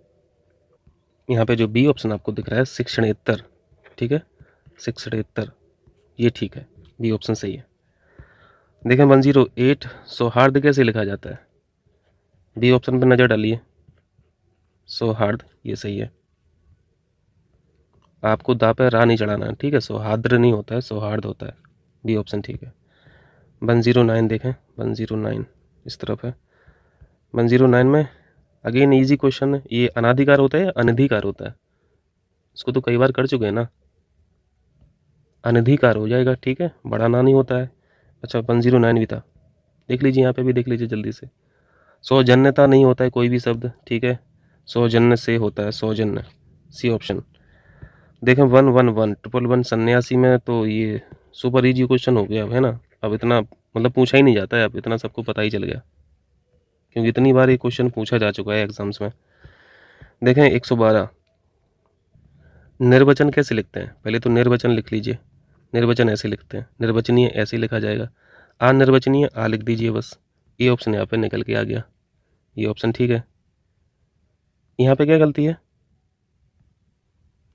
यहाँ पे जो बी ऑप्शन आपको दिख रहा है शिक्षणेत्तर, ठीक है, शिक्षणेत्तर, ये ठीक है, बी ऑप्शन सही है। देखें 108 सौहार्द कैसे लिखा जाता है? बी ऑप्शन पर नज़र डालिए, सौहार्द ये सही है, आपको दा पे रा नहीं चढ़ाना है, ठीक है, सौहार्द नहीं होता है, सौहार्द होता है, बी ऑप्शन ठीक है। 109 देखें, 109 इस तरफ है, 109 में अगेन इजी क्वेश्चन है, ये अनाधिकार होता है या अनधिकार होता है? इसको तो कई बार कर चुके हैं ना, अनधिकार हो जाएगा, ठीक है, बड़ा ना नहीं होता है। अच्छा 109 भी था, देख लीजिए यहाँ पे भी देख लीजिए जल्दी से। सौजन्यता नहीं होता है कोई भी शब्द, ठीक है, सौजन्य से होता है, सौजन्य, सी ऑप्शन। देखें 111 111 सन्यासी में, तो ये सुपर इजी क्वेश्चन हो गया अब, है ना, अब इतना मतलब पूछा ही नहीं जाता है, अब इतना सबको पता ही चल गया, क्योंकि इतनी बार ये क्वेश्चन पूछा जा चुका है एग्जाम्स में। देखें 112 निर्वचन कैसे लिखते हैं? पहले तो निर्वचन लिख लीजिए, निर्वचन ऐसे लिखते हैं, निर्वचनीय ऐसे लिखा जाएगा, अनिर्वचनीय आ लिख दीजिए बस, ये ऑप्शन यहाँ पे निकल के आ गया, ये ऑप्शन ठीक है। यहाँ पे क्या गलती है?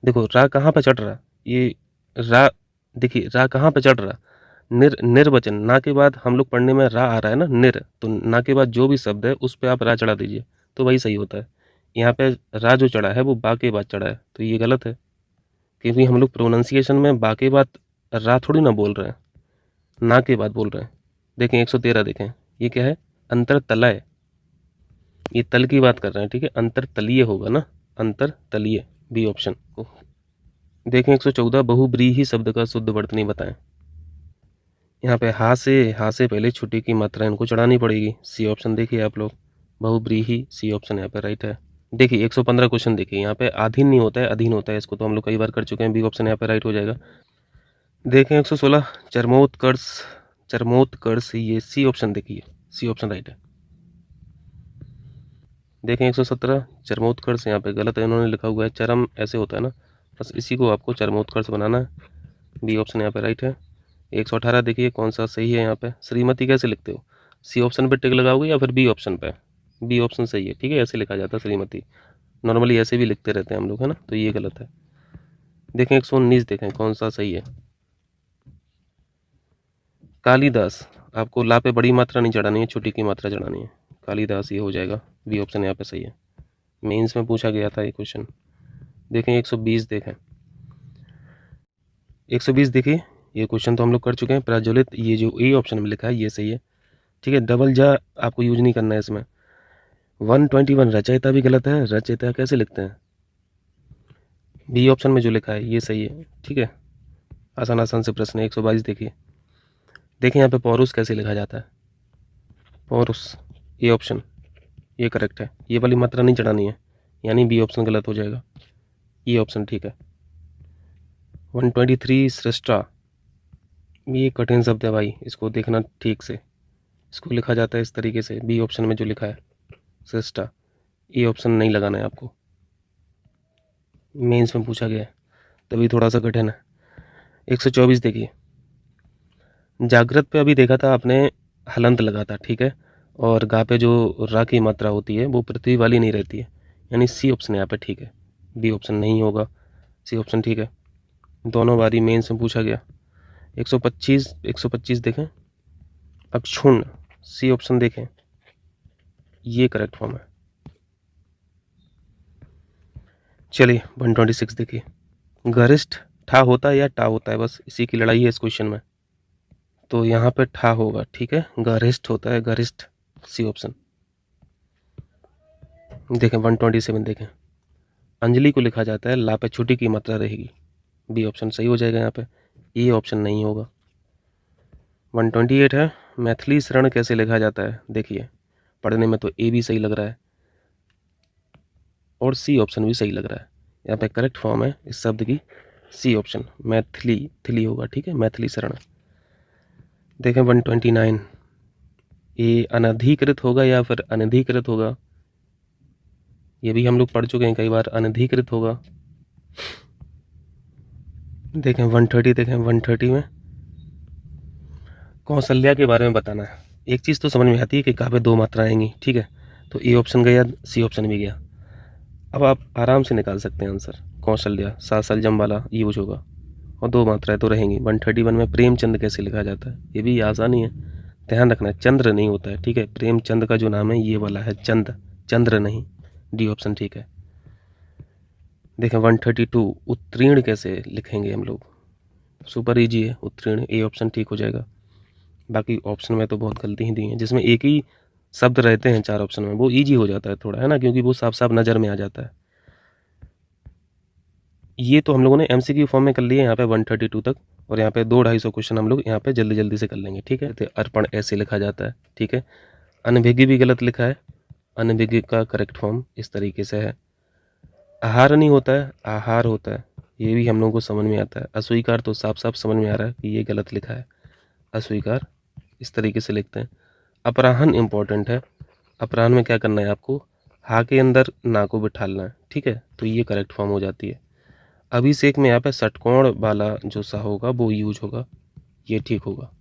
देखो रा कहाँ पे चढ़ रहा, ये रा, देखिए रा कहाँ पे चढ़ रहा, निर्वचन, ना के बाद हम लोग पढ़ने में रा आ रहा है ना, तो ना के बाद जो भी शब्द है उस पर आप रा चढ़ा दीजिए तो वही सही होता है। यहाँ पे रा जो चढ़ा है वो बा के बाद चढ़ा है, तो ये गलत है, क्योंकि हम लोग प्रोनाउंसिएशन में बा के बाद रा थोड़ी ना बोल रहे हैं, ना के बाद बोल रहे हैं। देखें 113 देखें, ये क्या है? अंतर तलय, ये तल की बात कर रहे हैं, ठीक है, अंतर तलीय होगा ना, अंतर तलीय, बी ऑप्शन। देखें 114 बहुब्रीही शब्द का शुद्ध वर्तनी बताएं। यहाँ पे हा से पहले छुट्टी की मात्रा इनको चढ़ानी पड़ेगी, सी ऑप्शन देखिए आप लोग, बहुब्रीही, सी ऑप्शन यहाँ पे राइट है। देखिए 115 क्वेश्चन देखिए, यहाँ पे अधीन नहीं होता है, अधीन होता है, इसको तो हम लोग कई बार कर चुके हैं, बी ऑप्शन यहाँ पे राइट हो जाएगा। देखें 116 चरमोत्कर्ष, चरमोत्कर्ष, ये सी ऑप्शन देखिए, सी ऑप्शन राइट है। देखें 117 चरमोत्कर्ष, यहाँ पे गलत है, इन्होंने लिखा हुआ है चरम, ऐसे होता है ना, बस इसी को आपको चरमोत्कर्ष बनाना है, बी ऑप्शन यहाँ पे राइट है। 118 देखिए कौन सा सही है, यहाँ पे श्रीमती कैसे लिखते हो? सी ऑप्शन पे टिक लगाओगे या फिर बी ऑप्शन पे? बी ऑप्शन सही है, ठीक है, ऐसे लिखा जाता है श्रीमती, नॉर्मली ऐसे भी लिखते रहते हैं हम लोग, है ना, तो ये गलत है। देखें 119 देखें कौन सा सही है, कालिदास, आपको ला पे बड़ी मात्रा नहीं चढ़ानी है, छोटी की मात्रा चढ़ानी है, कालिदास ये हो जाएगा, बी ऑप्शन यहाँ पे सही है, मेंस में पूछा गया था ये क्वेश्चन। देखें 120 देखें, 120 देखिए, ये क्वेश्चन तो हम लोग कर चुके हैं, प्रज्वलित, ये जो ए ऑप्शन में लिखा है ये सही है, ठीक है, डबल जा आपको यूज नहीं करना है इसमें। 121 रचयिता भी गलत है, रचयिता कैसे लिखते हैं? बी ऑप्शन में जो लिखा है ये सही है, ठीक है, आसान आसान से प्रश्न है। 122 देखिए, देखें यहाँ पे पौरुष कैसे लिखा जाता है, पौरुष, ये ऑप्शन ये करेक्ट है, ये वाली मात्रा नहीं चढ़ानी है, यानी बी ऑप्शन गलत हो जाएगा, ये ऑप्शन ठीक है। 123 सृष्टा, ये कठिन शब्द है भाई, इसको देखना ठीक से, इसको लिखा जाता है इस तरीके से, बी ऑप्शन में जो लिखा है सृष्टा, ये ऑप्शन नहीं लगाना है आपको, मेंस में पूछा गया है तभी थोड़ा सा कठिन है। 124 देखिए, जागृत पे अभी देखा था आपने, हलंत लगा था, ठीक है, और गा पे जो रा की मात्रा होती है वो पृथ्वी वाली नहीं रहती है, यानी सी ऑप्शन यहाँ पे ठीक है, बी ऑप्शन नहीं होगा, सी ऑप्शन ठीक है, दोनों बारी मेंस में पूछा गया। 125 देखें, अक्षुण्ण सी ऑप्शन देखें, ये करेक्ट फॉर्म है। चलिए 126 देखिए, गरिष्ठ ठा होता है या टा होता है, बस इसी की लड़ाई है इस क्वेश्चन में। तो यहाँ पे ठा होगा, ठीक है, गरिष्ठ होता है, गरिष्ठ सी ऑप्शन। देखें 127 देखें, अंजलि को लिखा जाता है, ला पे छुट्टी की मात्रा रहेगी, बी ऑप्शन सही हो जाएगा यहाँ पे, ए ऑप्शन नहीं होगा। 128 है, मैथिली शरण कैसे लिखा जाता है, देखिए पढ़ने में तो ए भी सही लग रहा है और सी ऑप्शन भी सही लग रहा है। यहाँ पे करेक्ट फॉर्म है इस शब्द की सी ऑप्शन, मैथिली थिली होगा, ठीक है, मैथिली शरण। देखें 129, ये अनधिकृत होगा या फिर अनधिकृत होगा, ये भी हम लोग पढ़ चुके हैं कई बार, अनधिकृत होगा। देखें 130, देखें 130 में कौशल्या के बारे में बताना है। एक चीज़ तो समझ में आती है कि कहाँ पे दो मात्रा आएंगी, ठीक है, तो ए ऑप्शन गया, सी ऑप्शन भी गया। अब आप आराम से निकाल सकते हैं आंसर, कौशल्या सासलजम वाला यूज होगा और दो मात्राएं तो रहेंगी। 131 में प्रेमचंद कैसे लिखा जाता है, ये भी आसानी है, ध्यान रखना है, चंद्र नहीं होता है, ठीक है, प्रेमचंद का जो नाम है ये वाला है चंद, चंद्र नहीं, डी ऑप्शन ठीक है। देखें 132, उत्तीर्ण कैसे लिखेंगे हम लोग, सुपर इजी है, उत्तीर्ण, ए ऑप्शन ठीक हो जाएगा। बाकी ऑप्शन में तो बहुत गलती ही दी हैं, जिसमें एक ही शब्द रहते हैं 4 ऑप्शन में, वो इजी हो जाता है थोड़ा, है ना, क्योंकि वो साफ साफ नज़र में आ जाता है। ये तो हम लोगों ने एमसीक्यू फॉर्म में कर लिए यहाँ पे 132 तक, और यहाँ पे 200-250 क्वेश्चन हम लोग यहाँ पे जल्दी जल्दी से कर लेंगे, ठीक है। तो अर्पण ऐसे लिखा जाता है, ठीक है, अनभिज्ञ भी गलत लिखा है, अनभिज्ञ का करेक्ट फॉर्म इस तरीके से है। आहार नहीं होता है, आहार होता है, ये भी हम लोगों को समझ में आता है। अस्वीकार तो साफ साफ समझ में आ रहा है कि ये गलत लिखा है, अस्वीकार इस तरीके से लिखते हैं। अपराहन इंपॉर्टेंट है, अपराहन में क्या करना है आपको, हा के अंदर ना को बिठालना है, ठीक है, तो ये करेक्ट फॉर्म हो जाती है। अभिषेक में यहाँ पे षटकोण वाला जो सा होगा वो यूज होगा, ये ठीक होगा,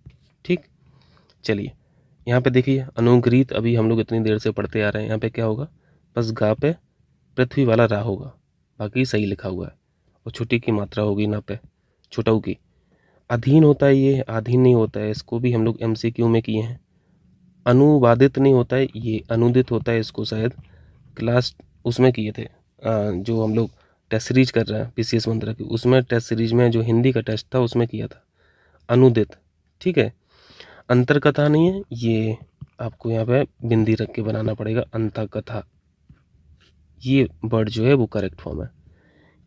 ठीक। चलिए यहाँ पे देखिए, अनुग्रहित अभी हम लोग इतनी देर से पढ़ते आ रहे हैं, यहाँ पे क्या होगा, बस गा पे पृथ्वी वाला रा होगा, बाकी सही लिखा हुआ है, और छुट्टी की मात्रा होगी ना पे छुटाऊ की। अधीन होता है, ये अधीन नहीं होता है, इसको भी हम लोग एमसीक्यू में किए हैं। अनुवादित नहीं होता है, ये अनुदित होता है, इसको शायद क्लास उसमें किए थे, जो हम लोग टेस्ट सीरीज कर रहे हैं पीसीएस मंत्रा की, उसमें टेस्ट सीरीज में जो हिंदी का टेस्ट था उसमें किया था, अनुदित, ठीक है। अंतर कथा नहीं है, ये आपको यहाँ पे बिंदी रख के बनाना पड़ेगा, अंतर कथा, ये वर्ड जो है वो करेक्ट फॉर्म है।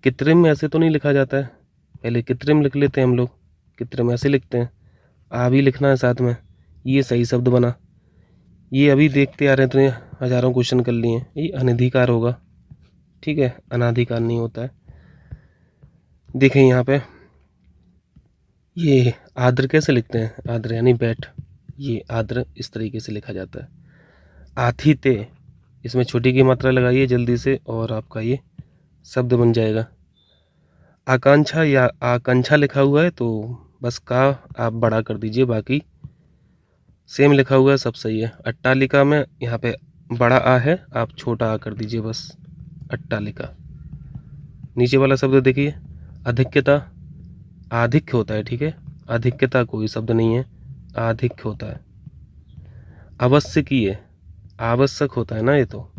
कृत्रिम में ऐसे तो नहीं लिखा जाता है, पहले कृत्रिम लिख लेते हैं हम लोग, कृत्रिम ऐसे लिखते हैं, आ भी लिखना है साथ में, ये सही शब्द बना। ये अभी देखते आ रहे हैं तो हज़ारों क्वेश्चन कर लिए हैं, ये अनधिकार होगा, ठीक है, अनाधिकार नहीं होता है। देखें यहाँ पे ये आर्द्र कैसे लिखते हैं, आर्द्र यानी बैठ, ये आर्द्र इस तरीके से लिखा जाता है। आथिते, इसमें छोटी की मात्रा लगाइए जल्दी से और आपका ये शब्द बन जाएगा। आकांक्षा या आकांक्षा लिखा हुआ है तो बस का आप बड़ा कर दीजिए, बाकी सेम लिखा हुआ है, सब सही है। अट्टालिका में यहाँ पे बड़ा आ है, आप छोटा आ कर दीजिए बस, अट्टालिका। नीचे वाला शब्द देखिए, अधिक्यता, आधिक्य होता है, ठीक है, अधिक्यता कोई शब्द नहीं है, आधिक्य होता है। आवश्यकीय, आवश्यक होता है ना, ये तो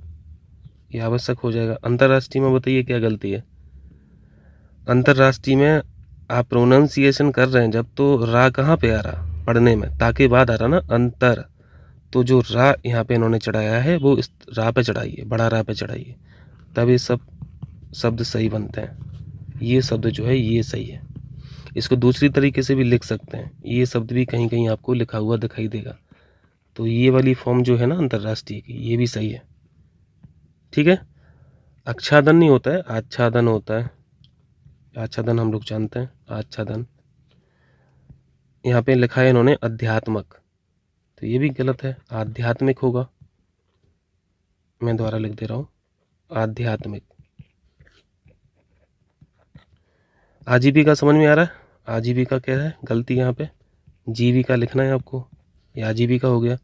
ये आवश्यक हो जाएगा। अंतर्राष्ट्रीय में बताइए क्या गलती है, अंतर्राष्ट्रीय में आप प्रोनाउंसिएशन कर रहे हैं जब, तो रा कहाँ पे आ रहा पढ़ने में, ताके बाद आ रहा ना अंतर, तो जो रा यहाँ पे इन्होंने चढ़ाया है वो इस रा पे चढ़ाइए, बड़ा रा पे चढ़ाइए, तब ये सब शब्द सही बनते हैं। ये शब्द जो है ये सही है। इसको दूसरी तरीके से भी लिख सकते हैं, ये शब्द भी कहीं कहीं आपको लिखा हुआ दिखाई देगा, तो ये वाली फॉर्म जो है ना अंतर्राष्ट्रीय की, ये भी सही है, ठीक है। आच्छादन नहीं होता है, आच्छादन होता है, आच्छादन हम लोग जानते हैं, आच्छादन। यहाँ पे लिखा है इन्होंने अध्यात्मक, तो ये भी गलत है, आध्यात्मिक होगा, मैं दोबारा लिख दे रहा हूँ, आध्यात्मिक। आजीविका समझ में आ रहा है, आजीविका क्या है, गलती यहाँ पे जीविका लिखना है आपको, ये आजीविका हो गया।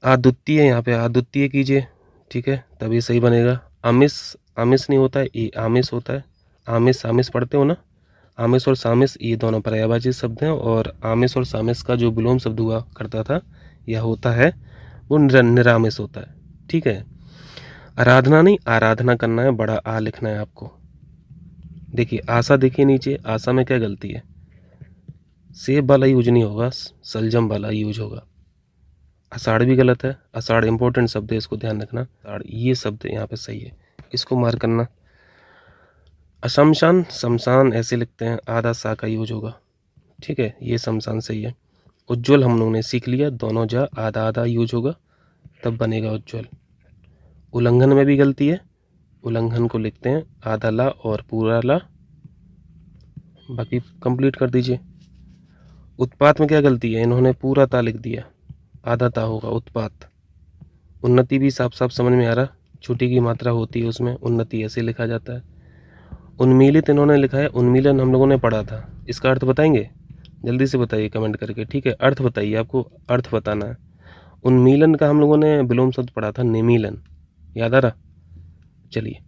अद्वितीय, यहाँ पे अद्वितीय कीजिए, ठीक है, तभी सही बनेगा। आमिष, आमिष नहीं होता है, ये आमिष होता है, आमिष, आमिष पढ़ते हो ना, आमिष और सामिस ये दोनों पर्यायवाची शब्द हैं, और आमिष और सामिस का जो विलोम शब्द हुआ करता था या होता है वो निरामिष होता है। ठीक है, आराधना नहीं, आराधना करना है, बड़ा आ लिखना है आपको। देखिए आशा, देखिए नीचे आशा में क्या गलती है, सेब वाला यूज नहीं होगा, सलजम वाला यूज होगा। आषाढ़ भी गलत है, आषाढ़ इंपॉर्टेंट शब्द है, इसको ध्यान रखना। आषाढ़ ये शब्द यहाँ पे सही है, इसको मार्क करना। अशमशान, शमशान ऐसे लिखते हैं, आधा सा का यूज होगा। ठीक है, ये शमशान सही है। उज्ज्वल हम लोगों ने सीख लिया, दोनों जा आधा आधा यूज होगा तब बनेगा उज्ज्वल। उल्लंघन में भी गलती है, उल्लंघन को लिखते हैं आधा ला और पूरा ला, बाकी कंप्लीट कर दीजिए। उत्पात में क्या गलती है, इन्होंने पूरा ता लिख दिया, आधा ता होगा उत्पात। उन्नति भी साफ साफ समझ में आ रहा, छुट्टी की मात्रा होती है उसमें, उन्नति ऐसे लिखा जाता है। उन्मीलित इन्होंने लिखा है, उन्मीलन हम लोगों ने पढ़ा था, इसका अर्थ बताएंगे, जल्दी से बताइए कमेंट करके। ठीक है, अर्थ बताइए, आपको अर्थ बताना है। उन्मीलन का हम लोगों ने विलोम शब्द पढ़ा था निमीलन, याद आ रहा। चलिए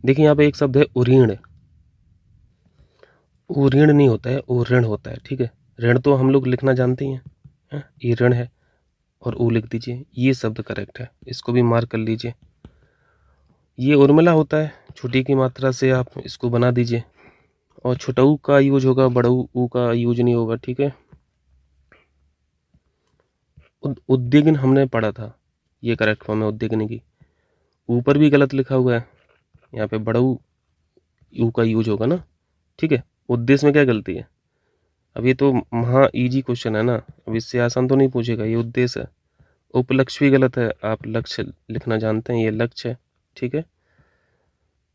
देखिए यहाँ पे एक शब्द है उरीण, उरीण नहीं होता है, उऋण होता है। ठीक है, ऋण तो हम लोग लिखना जानते ही हैं, ये ऋण है और ऊ लिख दीजिए, ये शब्द करेक्ट है, इसको भी मार्क कर लीजिए। ये उर्मिला होता है, छुट्टी की मात्रा से आप इसको बना दीजिए, और छुटऊ का यूज होगा, बड़ऊ ऊ का यूज नहीं होगा। ठीक है, उद्विग्न हमने पढ़ा था, ये करेक्ट फॉर्म है उद्विग्न की। ऊपर भी गलत लिखा हुआ है, यहाँ पे बड़ऊ यू का यूज होगा ना। ठीक है, उद्देश्य में क्या गलती है, अब ये तो महा इजी क्वेश्चन है ना, अब इससे आसान तो नहीं पूछेगा, ये उद्देश्य है। उपलक्ष्य भी गलत है, आप लक्ष्य लिखना जानते हैं, ये लक्ष्य है। ठीक है,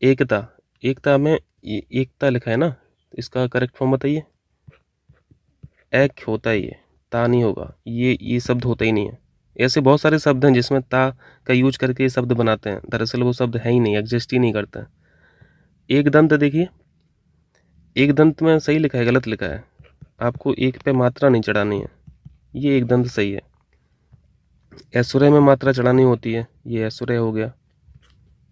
एकता, एकता में ये एकता लिखा है ना, इसका करेक्ट फॉर्म बताइए। एक होता है ये, ता नहीं होगा, ये शब्द होता ही नहीं है। ऐसे बहुत सारे शब्द हैं जिसमें ता का यूज करके ये शब्द बनाते हैं, दरअसल वो शब्द है ही नहीं, एग्जिस्ट ही नहीं करता है। एक दंत, देखिए एक दंत में सही लिखा है, गलत लिखा है, आपको एक पे मात्रा नहीं चढ़ानी है, ये एक दंत सही है। ऐश्वर्य में मात्रा चढ़ानी होती है, ये ऐश्वर्य हो गया।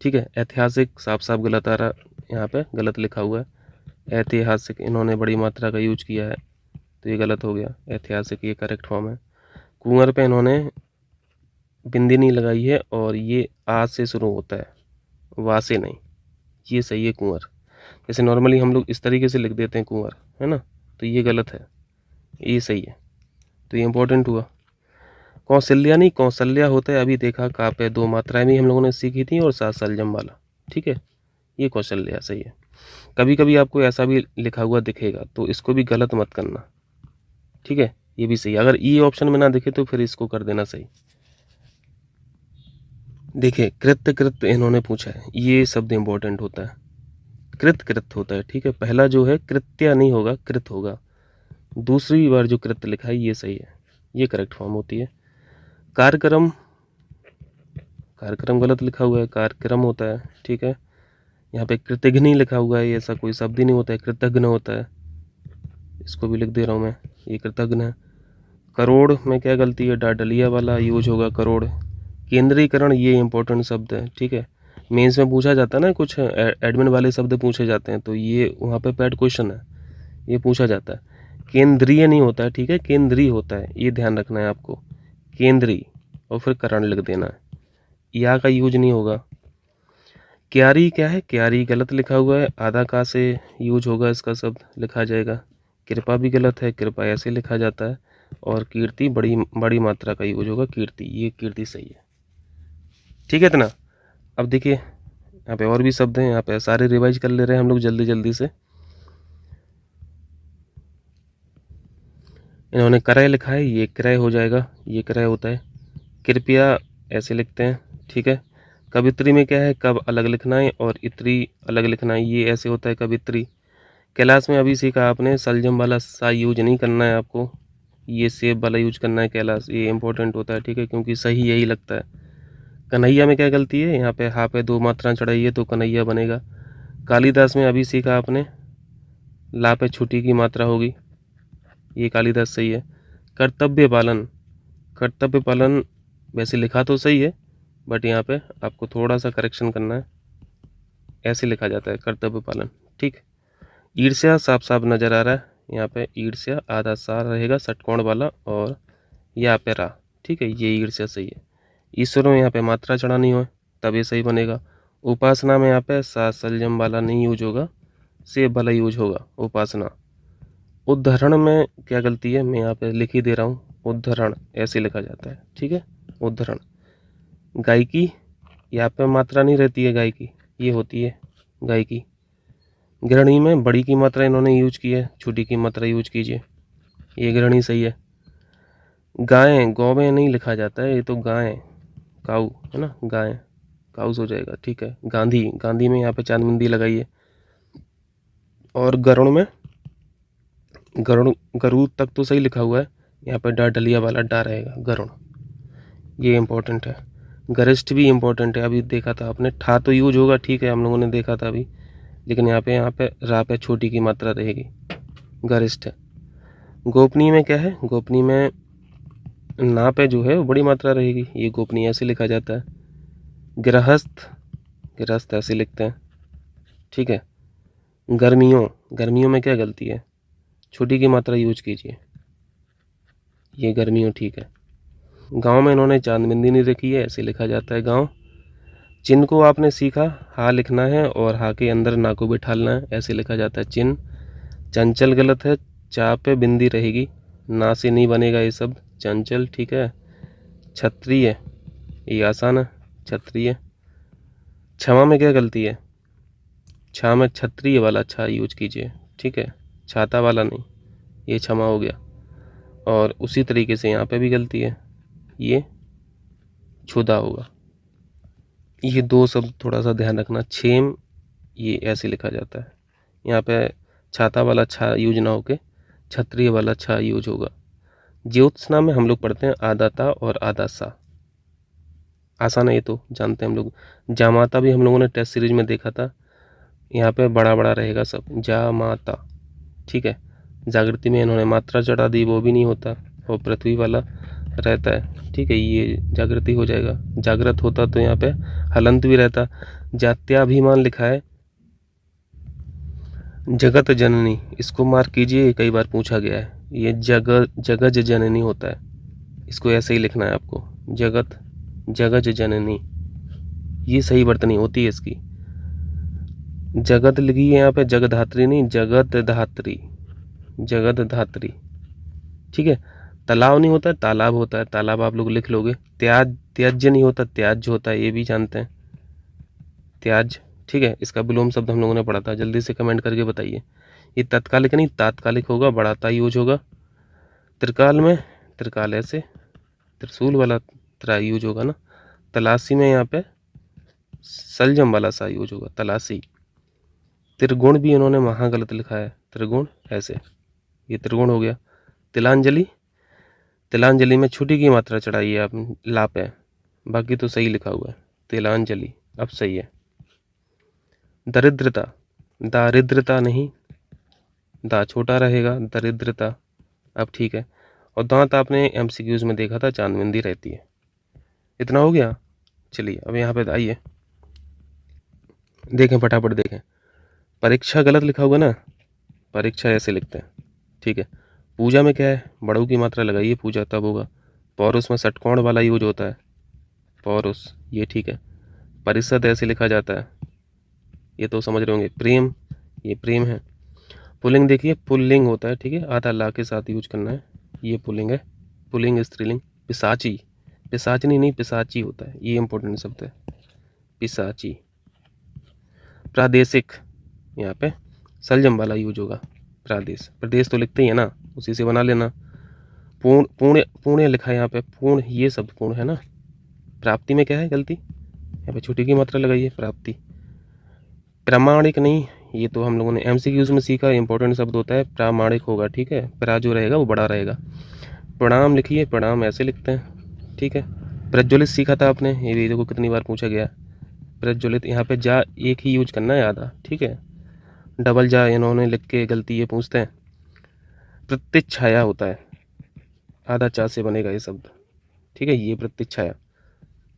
ठीक है, ऐतिहासिक साफ साफ गलत आ रहा, यहाँ पे गलत लिखा हुआ है, ऐतिहासिक इन्होंने बड़ी मात्रा का यूज किया है तो ये गलत हो गया, ऐतिहासिक ये करेक्ट फॉर्म है। कुंवर पे इन्होंने बिंदी नहीं लगाई है, और ये आ से शुरू होता है, वा से नहीं, ये सही है कुंवर। जैसे नॉर्मली हम लोग इस तरीके से लिख देते हैं कुंवर, है ना, तो ये गलत है, ये सही है, तो ये इंपॉर्टेंट हुआ। कौशल्या नहीं, कौशल्या होता है, अभी देखा का पे दो मात्राएं भी हम लोगों ने सीखी थी, और साथ सलजम वाला। ठीक है, ये कौशल्या सही है। कभी कभी आपको ऐसा भी लिखा हुआ दिखेगा तो इसको भी गलत मत करना। ठीक है, ये भी सही, अगर ई ऑप्शन में ना दिखे तो फिर इसको कर देना सही। देखिए कृत्य, कृत्य इन्होंने पूछा है, ये शब्द इंपॉर्टेंट होता है, कृत कृत होता है। ठीक है, पहला जो है कृत्य नहीं होगा, कृत होगा, दूसरी बार जो कृत्य लिखा है ये सही है, ये करेक्ट फॉर्म होती है। कार्यक्रम, कार्यक्रम गलत लिखा हुआ है, कार्यक्रम होता है। ठीक है, यहाँ पे कृतघ्नि लिखा हुआ है, ऐसा कोई शब्द ही नहीं होता है, कृतघ्न होता है, इसको भी लिख दे रहा हूँ मैं, ये कृतघ्न है। करोड़ में क्या गलती है, डाडलिया वाला यूज होगा करोड़। केंद्रीकरण ये इंपॉर्टेंट शब्द है। ठीक है, मेंस में पूछा जाता है ना, कुछ एडमिन वाले शब्द पूछे जाते हैं, तो ये वहाँ पे पैड क्वेश्चन है, ये पूछा जाता है। केंद्रीय नहीं होता है, ठीक है, केंद्रीय होता है, ये ध्यान रखना है आपको, केंद्रीय, और फिर करण लिख देना है, या का यूज नहीं होगा। क्यारी क्या है, क्यारी गलत लिखा हुआ है, आधा का से यूज होगा, इसका शब्द लिखा जाएगा। कृपा भी गलत है, कृपा ऐसे लिखा जाता है। और कीर्ति बड़ी बड़ी मात्रा का यूज होगा, कीर्ति, ये कीर्ति सही है। ठीक है इतना। अब देखिए यहाँ पे और भी शब्द हैं, यहाँ पे सारे रिवाइज कर ले रहे हैं हम लोग जल्दी जल्दी से। इन्होंने क्रय लिखा है, ये क्रय हो जाएगा, ये क्रय होता है। कृपया ऐसे लिखते हैं। ठीक है, कवित्री में क्या है, कब अलग लिखना है और इत्री अलग लिखना है, ये ऐसे होता है कवित्री। कैलाश में अभी सीखा आपने, सलजम वाला सा यूज नहीं करना है आपको, ये सेब वाला यूज करना है कैलाश, ये इंपॉर्टेंट होता है। ठीक है, क्योंकि सही यही लगता है। कन्हैया में क्या गलती है, यहाँ पे हा पे दो मात्रा चढ़ाई है तो कन्हैया बनेगा। कालिदास में अभी सीखा आपने, ला पे छुट्टी की मात्रा होगी, ये कालिदास सही है। कर्तव्य पालन, कर्तव्य पालन वैसे लिखा तो सही है, बट यहाँ पे आपको थोड़ा सा करेक्शन करना है, ऐसे लिखा जाता है कर्तव्य पालन। ठीक, ईर्ष्या साफ साफ नज़र आ रहा है यहाँ पे, ईर्ष्या आधा सा रहेगा षटकोण वाला, और यहाँ पे रा, ठीक है, ये ईर्ष्या सही है। ईश्वर में यहाँ पे मात्रा चढ़ानी हो तब ये सही बनेगा। उपासना में यहाँ पे सा सलजम वाला नहीं यूज होगा, से वाला यूज होगा उपासना। उद्धरण में क्या गलती है, मैं यहाँ पे लिख ही दे रहा हूँ, उद्धरण ऐसे लिखा जाता है, ठीक है, उद्धरण। गायकी, यहाँ पे मात्रा नहीं रहती है गायकी, ये होती है गायकी। गृहिणी में बड़ी की मात्रा इन्होंने यूज की है, छोटी की मात्रा यूज कीजिए, ये गृहिणी सही है। गाय, गौ में नहीं लिखा जाता है, ये तो गाय, काऊ है ना, गाय काउस हो जाएगा, ठीक है। गांधी, गांधी में यहाँ पे चांद बिंदी लगाइए। और गरुण में, गरुण गरुड़ तक तो सही लिखा हुआ है, यहाँ पे डा डलिया वाला डा रहेगा, गरुण, ये इम्पोर्टेंट है। गरिष्ठ भी इम्पोर्टेंट है, अभी देखा था आपने, ठा तो यूज होगा, ठीक है, हम लोगों ने देखा था अभी, लेकिन यहाँ पे रा पे छोटी की मात्रा रहेगी, गरिष्ठ है। गोपनीय में क्या है, गोपनीय में ना पे जो है वो बड़ी मात्रा रहेगी, ये गोपनीय ऐसे लिखा जाता है। गृहस्थ, गृहस्थ ऐसे लिखते हैं, ठीक है। गर्मियों, गर्मियों में क्या गलती है, छोटी की मात्रा यूज कीजिए, ये गर्मियों, ठीक है। गांव में इन्होंने चांदबिंदी नहीं रखी है, ऐसे लिखा जाता है गांव। चिन्ह को आपने सीखा, हा लिखना है और हा के अंदर ना को बिठालना है, ऐसे लिखा जाता है चिन्ह। चंचल गलत है, चा पे बिंदी रहेगी, ना से नहीं बनेगा ये सब, चंचल, ठीक है। क्षत्रिय, ये आसान है, क्षत्रिय। क्षमा में क्या गलती है, छा में क्षत्रिय वाला छा यूज कीजिए, ठीक है, छाता वाला नहीं, ये क्षमा हो गया। और उसी तरीके से यहाँ पे भी गलती है, ये छुदा होगा। ये दो शब्द थोड़ा सा ध्यान रखना, छेम ये ऐसे लिखा जाता है, यहाँ पे छाता वाला छा यूज ना होके क्षत्रिय वाला छा यूज होगा। ज्योत्सना में हम लोग पढ़ते हैं आधा ता और आधा सा, आसान है, ये तो जानते हैं हम लोग। जामाता भी हम लोगों ने टेस्ट सीरीज में देखा था, यहाँ पे बड़ा बड़ा रहेगा सब, जामाता, ठीक है। जागृति में इन्होंने मात्रा चढ़ा दी, वो भी नहीं होता, और पृथ्वी वाला रहता है, ठीक है, ये जागृति हो जाएगा। जागृत होता तो यहाँ पे हलंत भी रहता। जात्याभिमान लिखा है, जगत जननी, इसको मार्क कीजिए, कई बार पूछा गया है, ये जगज जननी होता है, इसको ऐसे ही लिखना है आपको, जगत जगज जननी, ये सही वर्तनी होती है इसकी। जगत लिखी है यहाँ पे, जगधात्री नहीं, जगत धात्री, जगत धात्री, ठीक है। तालाब नहीं होता है, तालाब होता है, तालाब आप लोग लिख लोगे। त्याज, त्याज्य नहीं होता, त्याज्य होता है, ये भी जानते हैं, त्याज, ठीक है। इसका विलोम शब्द हम लोगों ने पढ़ा था, जल्दी से कमेंट करके बताइए। ये तत्कालिक नहीं तात्कालिक होगा, बढ़ाता यूज होगा। त्रिकाल में, त्रिकाल ऐसे त्रिशूल वाला त्रा यूज होगा ना। तलाशी में यहाँ पे सलजम वाला सा यूज होगा, तलाशी। त्रिगुण भी इन्होंने वहाँ गलत लिखा है, त्रिगुण ऐसे, ये त्रिगुण हो गया। तिलांजलि, तिलांजलि में छुट्टी की मात्रा चढ़ाइए आप, लाप है, बाकी तो सही लिखा हुआ है, तिलांजलि अब सही है। दरिद्रता, दारिद्रता नहीं, दा छोटा रहेगा, दरिद्रता अब ठीक है। और दांत आपने एमसीक्यूज में देखा था, चांदबिंदी रहती है। इतना हो गया, चलिए अब यहाँ पे आइए, देखें फटाफट देखें। परीक्षा गलत लिखा होगा ना, परीक्षा ऐसे लिखते हैं, ठीक है। पूजा में क्या है, बड़ों की मात्रा लगाइए, पूजा तब होगा। पौरुष में षटकोण वाला यूज होता है, पौरुष, ये ठीक है। परिषद ऐसे लिखा जाता है, ये तो समझ रहे होंगे। प्रेम, ये प्रेम है। पुल्लिंग देखिए, पुल्लिंग होता है, ठीक है, आधा ला के साथ यूज करना है, ये पुल्लिंग है, पुल्लिंग स्त्रीलिंग। पिशाची, पिशाचनी नहीं, पिशाची होता है, ये इंपॉर्टेंट शब्द है, पिशाची। प्रादेशिक, यहाँ पे सलजम वाला यूज होगा, प्रादेश, प्रदेश तो लिखते ही है ना, उसी से बना लेना। पूर्ण, पुण्य, पुण्य लिखा है यहाँ पे, पूर्ण, ये शब्द पूर्ण है ना। प्राप्ति में क्या है गलती, यहाँ पे छोटी की मात्रा लगाइए, प्राप्ति। प्रामाणिक नहीं, ये तो हम लोगों ने एमसीक्यूज में सीखा, इंपॉर्टेंट शब्द होता है, प्रामाणिक होगा, ठीक है, प्रा जो रहेगा वो बड़ा रहेगा। प्रणाम लिखिए, प्रणाम ऐसे लिखते हैं, ठीक है। प्रज्वलित सीखा था आपने, ये भी देखो कितनी बार पूछा गया। प्रज्वलित, यहाँ पे जा एक ही यूज करना है आधा, ठीक है, डबल जा इन्होंने लिख के गलती ये पूछते हैं। प्रत्यक्षाया होता है, आधा चा से बनेगा ये शब्द, ठीक है, ये प्रत्यक्षाया।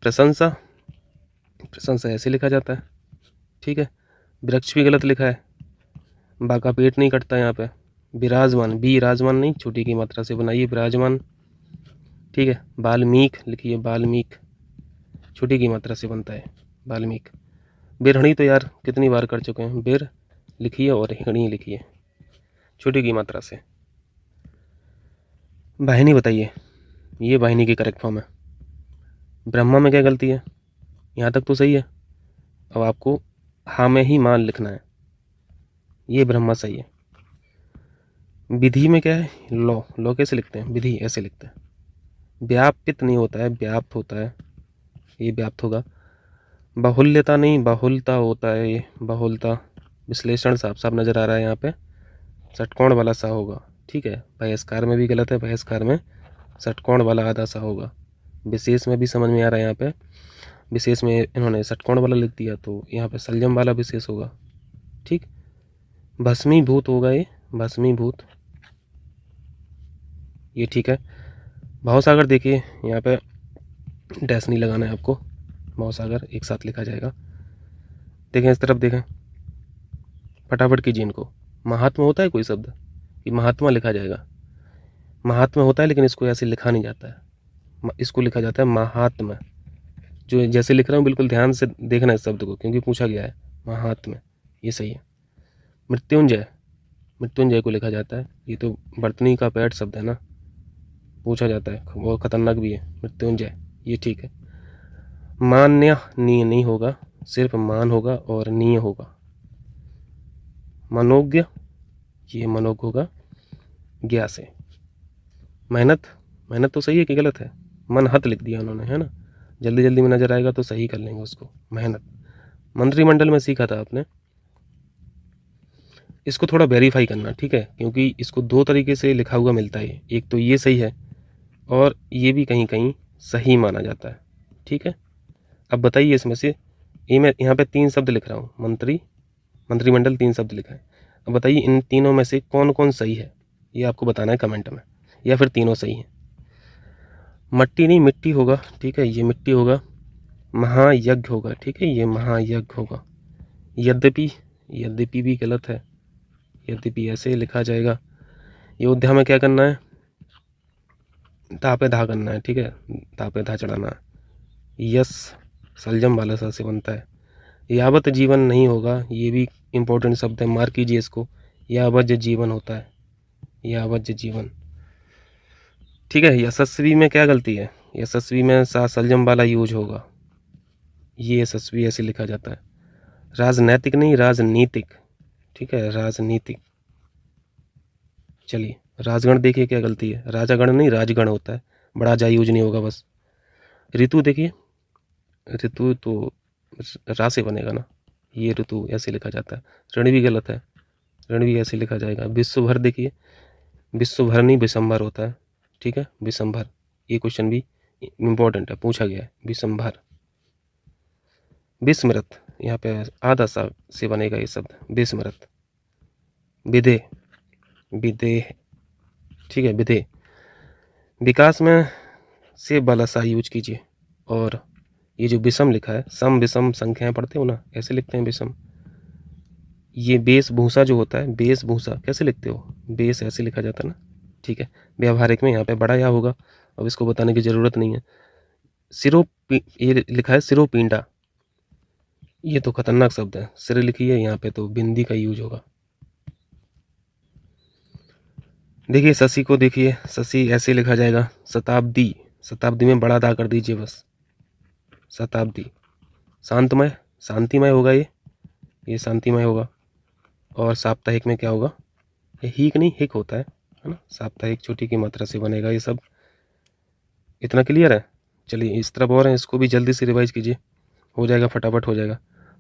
प्रशंसा, प्रशंसा ऐसे लिखा जाता है, ठीक है। वृक्ष भी गलत लिखा है, बा का पेट नहीं कटता यहाँ पे। विराजमान, विराजमान नहीं, छोटी की मात्रा से बनाइए विराजमान, ठीक है। वाल्मीक लिखिए, वाल्मीक छोटी की मात्रा से बनता है वाल्मीक। बिरहणी तो यार कितनी बार कर चुके हैं, बिर लिखिए और हिणी लिखिए छोटी की मात्रा से। वाहिनी बताइए, ये वाहिनी की करेक्ट फॉर्म है। ब्रह्मा में क्या गलती है, यहाँ तक तो सही है। अब आपको हाँ में ही मान लिखना है, ये ब्रह्मा सही है। विधि में क्या है, लॉ, लॉ कैसे लिखते हैं, विधि ऐसे लिखते हैं। व्यापित नहीं होता है, व्याप्त होता है, ये व्याप्त होगा। बाहुल्यता नहीं, बाहुलता होता है ये, बाहुलता। विश्लेषण साफ साफ नज़र आ रहा है यहाँ पे, षटकोण वाला सा होगा, ठीक है। बहिष्कार में भी गलत है, बहिष्कार में षटकोण वाला आधा सा होगा। विशेष में भी समझ में आ रहा है, यहाँ पे विशेष में इन्होंने षटकोण वाला लिख दिया, तो यहाँ पे संयम वाला विशेष होगा, ठीक। भस्मीभूत होगा ये, भस्मीभूत, ये ठीक है। भावसागर देखिए, यहाँ पे डैश नहीं लगाना है आपको, भावसागर एक साथ लिखा जाएगा। देखें इस तरफ, देखें फटाफट कीजिए इनको। महात्मा होता है कोई शब्द कि महात्मा लिखा जाएगा, महात्मा होता है लेकिन इसको ऐसे लिखा नहीं जाता है, इसको लिखा जाता है महात्मा। जो जैसे लिख रहा हूँ बिल्कुल ध्यान से देखना है इस शब्द को, क्योंकि पूछा गया है महात्मा, ये सही है। मृत्युंजय, मृत्युंजय को लिखा जाता है, ये तो बर्तनी का पैट शब्द है ना, पूछा जाता है, वो खतरनाक भी है, मृत्युंजय, ये ठीक है। मान्य, नीय नहीं होगा, सिर्फ मान होगा और नीय होगा। मनोज्ञ, ये मनोज्ञ होगा ज्ञा से। मेहनत, मेहनत तो सही है कि गलत है, मन हत लिख दिया उन्होंने, है ना, जल्दी जल्दी में नजर आएगा तो सही कर लेंगे उसको, मेहनत। मंत्रिमंडल में सीखा था आपने, इसको थोड़ा वेरीफाई करना, ठीक है, क्योंकि इसको दो तरीके से लिखा हुआ मिलता है, एक तो ये सही है और ये भी कहीं कहीं सही माना जाता है, ठीक है। अब बताइए इसमें से, ये मैं यहाँ पे 3 शब्द लिख रहा हूँ, मंत्री, मंत्रिमंडल 3 शब्द लिखा है। अब बताइए इन तीनों में से कौन कौन सही है, ये आपको बताना है कमेंट में, या फिर तीनों सही हैं। मट्टी नहीं, मिट्टी होगा, ठीक है, ये मिट्टी होगा। महायज्ञ होगा, ठीक है, ये महायज्ञ होगा। यद्यपि, यद्यपि भी गलत है, यद्यपि ऐसे लिखा जाएगा। अयोध्या में क्या करना है, धा पे धा करना है, ठीक है, धा पे धा चढ़ाना है। यस सलजम वाला सा से बनता है। यावत जीवन नहीं होगा, ये भी इम्पोर्टेंट शब्द है, मार्क कीजिए इसको, यावज जीवन होता है, यावज जीवन, ठीक है। यशस्वी में क्या गलती है, यशस्वी में सा सलजम वाला यूज होगा, ये यशस्वी ऐसे लिखा जाता है। राजनैतिक नहीं, राजनीतिक, ठीक है, राजनीतिक। चलिए राजगण देखिए क्या गलती है, राजागण नहीं राजगण होता है, बड़ा जा यूज नहीं होगा बस। ऋतु देखिए, ऋतु तो रा से बनेगा ना, ये ऋतु ऐसे लिखा जाता है। ऋण भी गलत है, ऋण भी ऐसे लिखा जाएगा। विश्व भर देखिए, विश्व भर नहीं विषमभर होता है, ठीक है, विषमभर, ये क्वेश्चन भी इम्पोर्टेंट है, पूछा गया है, विषमभर। विस्मृत, यहाँ पे आधा सा से बनेगा ये शब्द, विस्मृत। विधे, विधेय, ठीक है, विधेय। विकास में से वाला सा यूज कीजिए, और ये जो विषम लिखा है, सम विषम संख्याएं पढ़ते हो ना, ऐसे लिखते हैं विषम। ये वेशभूषा जो होता है, वेशभूषा कैसे लिखते हो, बेस ऐसे लिखा जाता है ना, ठीक है। व्यावहारिक में यहाँ पे बड़ा या होगा, अब इसको बताने की ज़रूरत नहीं है। सिरो, ये लिखा है सिरोपिंडा, ये तो खतरनाक शब्द है, सिर लिखिए, यहाँ पे तो बिंदी का यूज होगा। देखिए शशि को देखिए, शशि ऐसे लिखा जाएगा। शताब्दी, शताब्दी में बड़ा दा कर दीजिए बस, शताब्दी। शांतमय, शांतिमय होगा ये शांतिमय होगा। और साप्ताहिक में क्या होगा, ये हीक नहीं हिक होता है ना, साप्ताहिक छोटी की मात्रा से बनेगा ये सब। इतना क्लियर है। चलिए इस तरफ और है, इसको भी जल्दी से रिवाइज कीजिए, हो जाएगा, फटाफट हो जाएगा।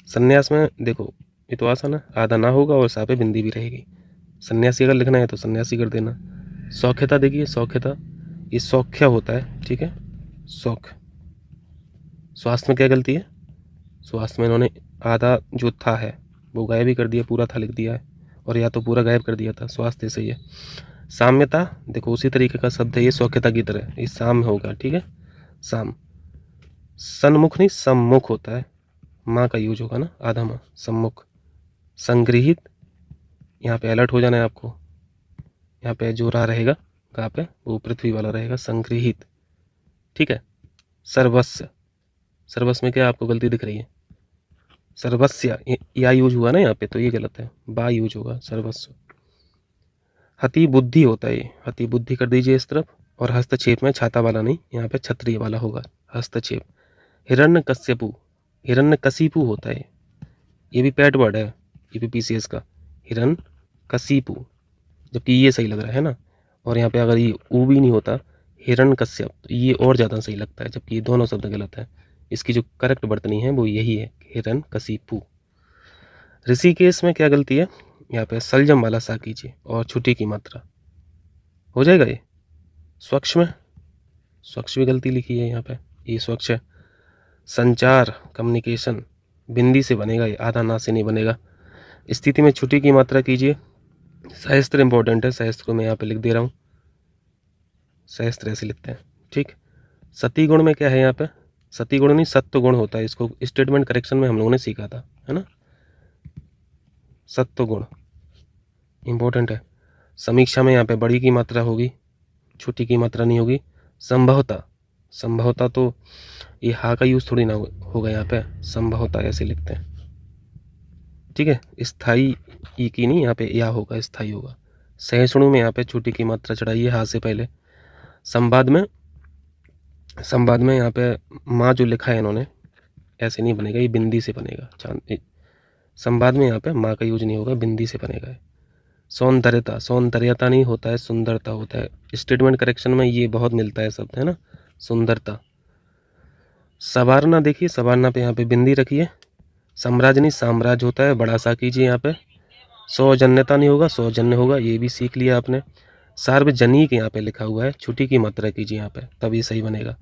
संन्यास में देखो, ये तो आसान है, आधा ना होगा और सा पे बिंदी भी रहेगी। सन्यासी अगर लिखना है तो सन्यासी कर देना। सौख्यता देखिए, सौख्यता, ये सौख्य होता है, ठीक है, सौख्य। स्वास्थ्य में क्या गलती है, स्वास्थ्य में इन्होंने आधा जो था है वो गायब ही कर दिया, पूरा था लिख दिया है, और या तो पूरा गायब कर दिया था, स्वास्थ्य सही है। साम्यता देखो उसी तरीके का शब्द है ये, सौख्यता की तरह, ये साम होगा, ठीक है, साम। सन्मुख नहीं सम्मुख होता है, माँ का यूज होगा ना, आधा माँ, सम्मुख। संग्रहित, यहाँ पे अलर्ट हो जाना है आपको। यहाँ पे जो रा रहेगा कहाँ पे, वो पृथ्वी वाला रहेगा, संगृहित, ठीक है। सर्वस्व, सर्वस्व में क्या आपको गलती दिख रही है, सर्वस्या या यूज हुआ ना यहाँ पे, तो ये गलत है, बा यूज होगा, सर्वस्व। हति बुद्धि होता है, ये हति बुद्धि कर दीजिए इस तरफ, और हस्तक्षेप में छाता वाला नहीं, यहाँ पे क्षत्रिय वाला होगा, हस्तक्षेप। हिरण्यकश्यपु, हिरण्यकशिपु होता है, ये भी पैट वर्ड है यूपीपीसीएस का, हिरण्यकशिपु, जबकि ये सही लग रहा है ना। और यहाँ पे अगर ये ऊ भी नहीं होता, हिरण्यकश्यप, तो ये और ज़्यादा सही लगता है, जबकि ये दोनों शब्द गलत है। इसकी जो करेक्ट वर्तनी है वो यही है, हिरण्यकशिपु। ऋषिकेश में क्या गलती है, यहाँ पे सलजम वाला सा कीजिए और छुट्टी की मात्रा हो जाएगा। ये स्वच्छ में स्वच्छ भी गलती लिखी है यहाँ पे, ये स्वच्छ है। संचार, कम्युनिकेशन, बिंदी से बनेगा, ये आधा ना से नहीं बनेगा। स्थिति में छुट्टी की मात्रा कीजिए। सहस्त्र इंपॉर्टेंट है, सहस्त्र को मैं यहाँ पे लिख दे रहा हूँ, सहस्त्र ऐसे लिखते हैं, ठीक। सती गुण में क्या है यहाँ पे, सती गुण नहीं सत्व गुण होता है, इसको स्टेटमेंट करेक्शन में हम लोगों ने सीखा था, है ना। सत्व गुण इंपॉर्टेंट है। समीक्षा में यहाँ पे बड़ी की मात्रा होगी, छोटी की मात्रा नहीं होगी। संभवता, संभवता तो ये हा का यूज थोड़ी ना होगा यहाँ पे, संभवता ऐसे लिखते हैं, ठीक है। स्थाई ई की नहीं, यहाँ पे या होगा, स्थाई होगा। सहिष्णु में यहाँ पे छोटी की मात्रा चढ़ाइए हा से पहले। संवाद में, संवाद में यहाँ पे माँ जो लिखा है इन्होंने ऐसे नहीं बनेगा, ये बिंदी से बनेगा। संवाद में यहाँ पे माँ का यूज नहीं होगा, बिंदी से बनेगा। सौंदर्यता, सौंदर्यता नहीं होता है, सुंदरता होता है। स्टेटमेंट करेक्शन में ये बहुत मिलता है शब्द, है ना, सुंदरता। सवारना, देखिए सवारना पे यहाँ पे बिंदी रखिए। साम्राज्य नहीं साम्राज्य होता है, बड़ा सा कीजिए यहाँ पे। सौजन्यता नहीं होगा, सौजन्य होगा, ये भी सीख लिया आपने। सार्वजनिक यहाँ पे लिखा हुआ है, छुट्टी की मात्रा कीजिए यहाँ पे, तब ये सही बनेगा।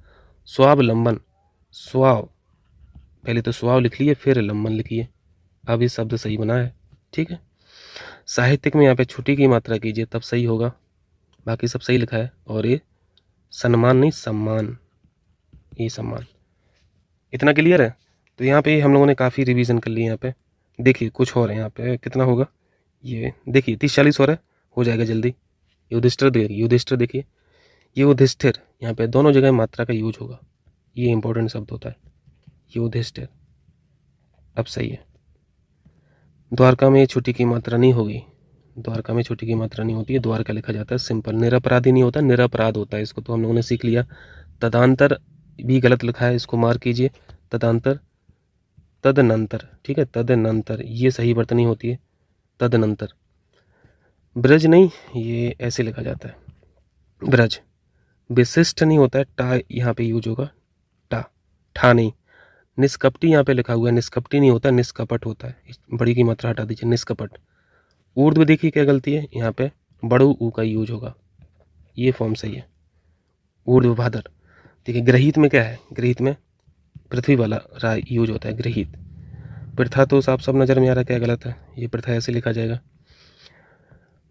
स्वावलंबन, स्वाव, पहले तो स्वाव लिख लिए फिर लंबन लिखिए, अब ये शब्द सही बना है, ठीक है। साहित्यिक में यहाँ पे छुट्टी की मात्रा कीजिए, तब सही होगा, बाकी सब सही लिखा है। और ये सम्मान नहीं सम्मान, ये सम्मान। इतना क्लियर है। तो यहाँ पे हम लोगों ने काफ़ी रिवीजन कर ली। यहाँ पे देखिए कुछ और है, यहाँ पे कितना होगा, ये देखिए 30-40 और है, हो जाएगा जल्दी। युधिष्ठिर देखिए, युधिष्ठिर देखिए, ये युधिष्ठिर, यहाँ पे दोनों जगह मात्रा का यूज होगा, ये इंपॉर्टेंट शब्द होता है, युधिष्ठिर। अब सही है। द्वारका में छुट्टी की मात्रा नहीं होगी, द्वारका में छुट्टी की मात्रा नहीं होती है, द्वारका लिखा जाता है सिंपल। निरपराधी नहीं होता, निरपराध होता है, इसको तो हम लोगों ने सीख लिया। तदांतर भी गलत लिखा है, इसको मार्क कीजिए, तदांतर, तदनंतर, ठीक है, तदनंतर, ये सही वर्तनी होती है, तदनंतर। ब्रज नहीं, ये ऐसे लिखा जाता है, ब्रज। विशिष्ट नहीं होता है, टा यहाँ पे यूज होगा, टा, ठा नहीं। निष्कपटी यहाँ पे लिखा हुआ है, निष्कपटी नहीं होता, निष्कपट होता है, बड़ी की मात्रा हटा दीजिए, निष्कपट। ऊर्ध्व देखिए क्या गलती है, यहाँ पे बड़ू ऊ का यूज होगा, ये फॉर्म सही है, ऊर्ध्वभादर। देखिए ग्रहित में क्या है, ग्रहित में पृथ्वी वाला रा यूज होता है, ग्रहित। प्रथा तो साफ सब नज़र में आ रहा है क्या गलत है, ये प्रथा ऐसे लिखा जाएगा।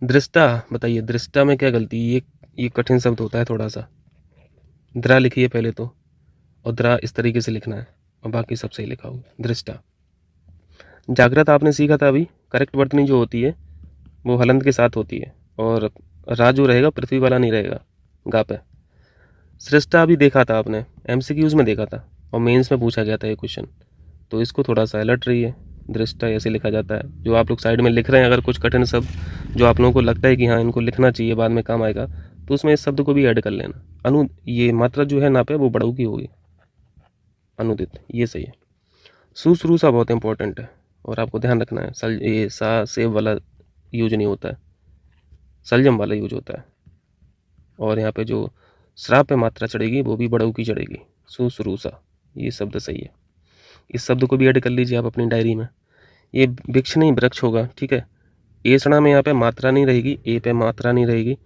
दृष्टा, बताइए दृष्टा में क्या गलती, ये कठिन शब्द होता है थोड़ा सा। द्रा लिखिए पहले तो, और द्रा इस तरीके से लिखना है, और बाकी सब सही लिखा होगा, दृष्टा। जागृत आपने सीखा था अभी, करेक्ट वर्तनी जो होती है वो हलंत के साथ होती है, और रा जो रहेगा पृथ्वी वाला नहीं रहेगा, गा पे। सृष्टा भी देखा था आपने, एमसीक्यूज में देखा था, और मेंस में पूछा गया था ये क्वेश्चन, तो इसको थोड़ा सा अलर्ट रहिए। दृष्टा ऐसे लिखा जाता है, जो आप लोग साइड में लिख रहे हैं, अगर कुछ कठिन शब्द जो आप लोगों को लगता है कि हाँ इनको लिखना चाहिए बाद में काम आएगा, तो उसमें इस शब्द को भी ऐड कर लेना। अनु, ये मात्रा जो है ना पे वो बड़ऊ की होगी, अनुदित, ये सही है। सुश्रूषा बहुत इंपॉर्टेंट है, और आपको ध्यान रखना है, सल ये सा सेव वाला यूज नहीं होता है, सलजम वाला यूज होता है। और यहाँ पे जो श्राप पे मात्रा चढ़ेगी वो भी बड़ऊ की चढ़ेगी, सुश्रूषा, ये शब्द सही है। इस शब्द को भी ऐड कर लीजिए आप अपनी डायरी में। ये वृक्ष नहीं वृक्ष होगा, ठीक है। एषणा में यहाँ पे मात्रा नहीं रहेगी, ए पे मात्रा नहीं रहेगी।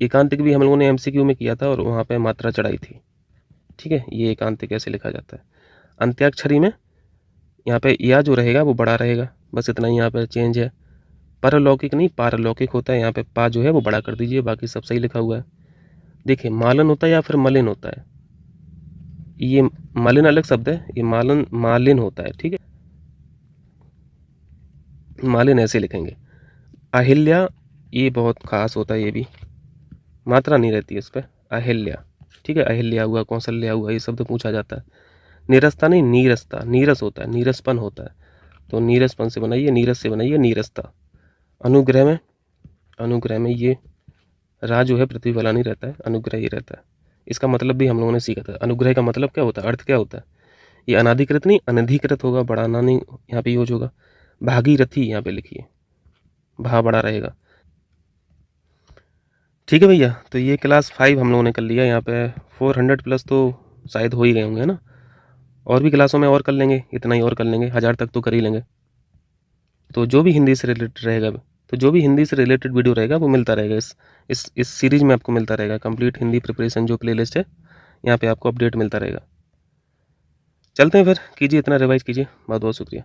एकांतिक भी हम लोगों ने एमसीक्यू में किया था, और वहाँ पे मात्रा चढ़ाई थी, ठीक है। ये एकांतिक कैसे लिखा जाता है। अंत्याक्षरी में यहाँ पे या जो रहेगा वो बड़ा रहेगा, बस इतना ही यहाँ पे चेंज है। परलौकिक नहीं पारलौकिक होता है, यहाँ पे पा जो है वो बड़ा कर दीजिए, बाकी सब सही लिखा हुआ है। देखिए मालन होता है या फिर मलिन होता है, ये मलिन अलग शब्द है, ये मालन मालिन होता है, ठीक है, मालिन ऐसे लिखेंगे। अहिल्या, ये बहुत खास होता है, ये भी मात्रा नहीं रहती है इस पर, अहिल्या, ठीक है। अहिल्या हुआ, कौशल्या हुआ, ये शब्द पूछा जाता है। निरस्ता नहीं, नीरसता, नीरस होता है, नीरसपन होता है, तो नीरसपन से बनाइए, नीरस से बनाइए नीरसता। अनुग्रह में ये रा जो है पृथ्वी वाला नहीं रहता है, अनुग्रह ही रहता है। इसका मतलब भी हम लोगों ने सीखा था। अनुग्रह का मतलब क्या होता है, अर्थ क्या होता है? ये अनाधिकृत नहीं अनधिकृत होगा, बढ़ाना नहीं यहाँ पे यूज होगा। भागीरथी यहाँ पे लिखिए, भा बड़ा रहेगा, ठीक है भैया। तो ये क्लास 5 हम लोगों ने कर लिया। यहाँ पे 400 प्लस तो शायद हो ही गए होंगे, है ना। और भी क्लासों में और कर लेंगे, इतना ही और कर लेंगे, 1000 तक तो कर ही लेंगे। तो जो भी हिंदी से रिलेटेड रहेगा, तो जो भी हिंदी से रिलेटेड वीडियो रहेगा वो मिलता रहेगा, इस सीरीज़ में आपको मिलता रहेगा। कंप्लीट हिंदी प्रिपरेशन जो प्लेलिस्ट है, यहाँ पे आपको अपडेट मिलता रहेगा। चलते हैं फिर, कीजिए, इतना रिवाइज कीजिए। बहुत बहुत शुक्रिया।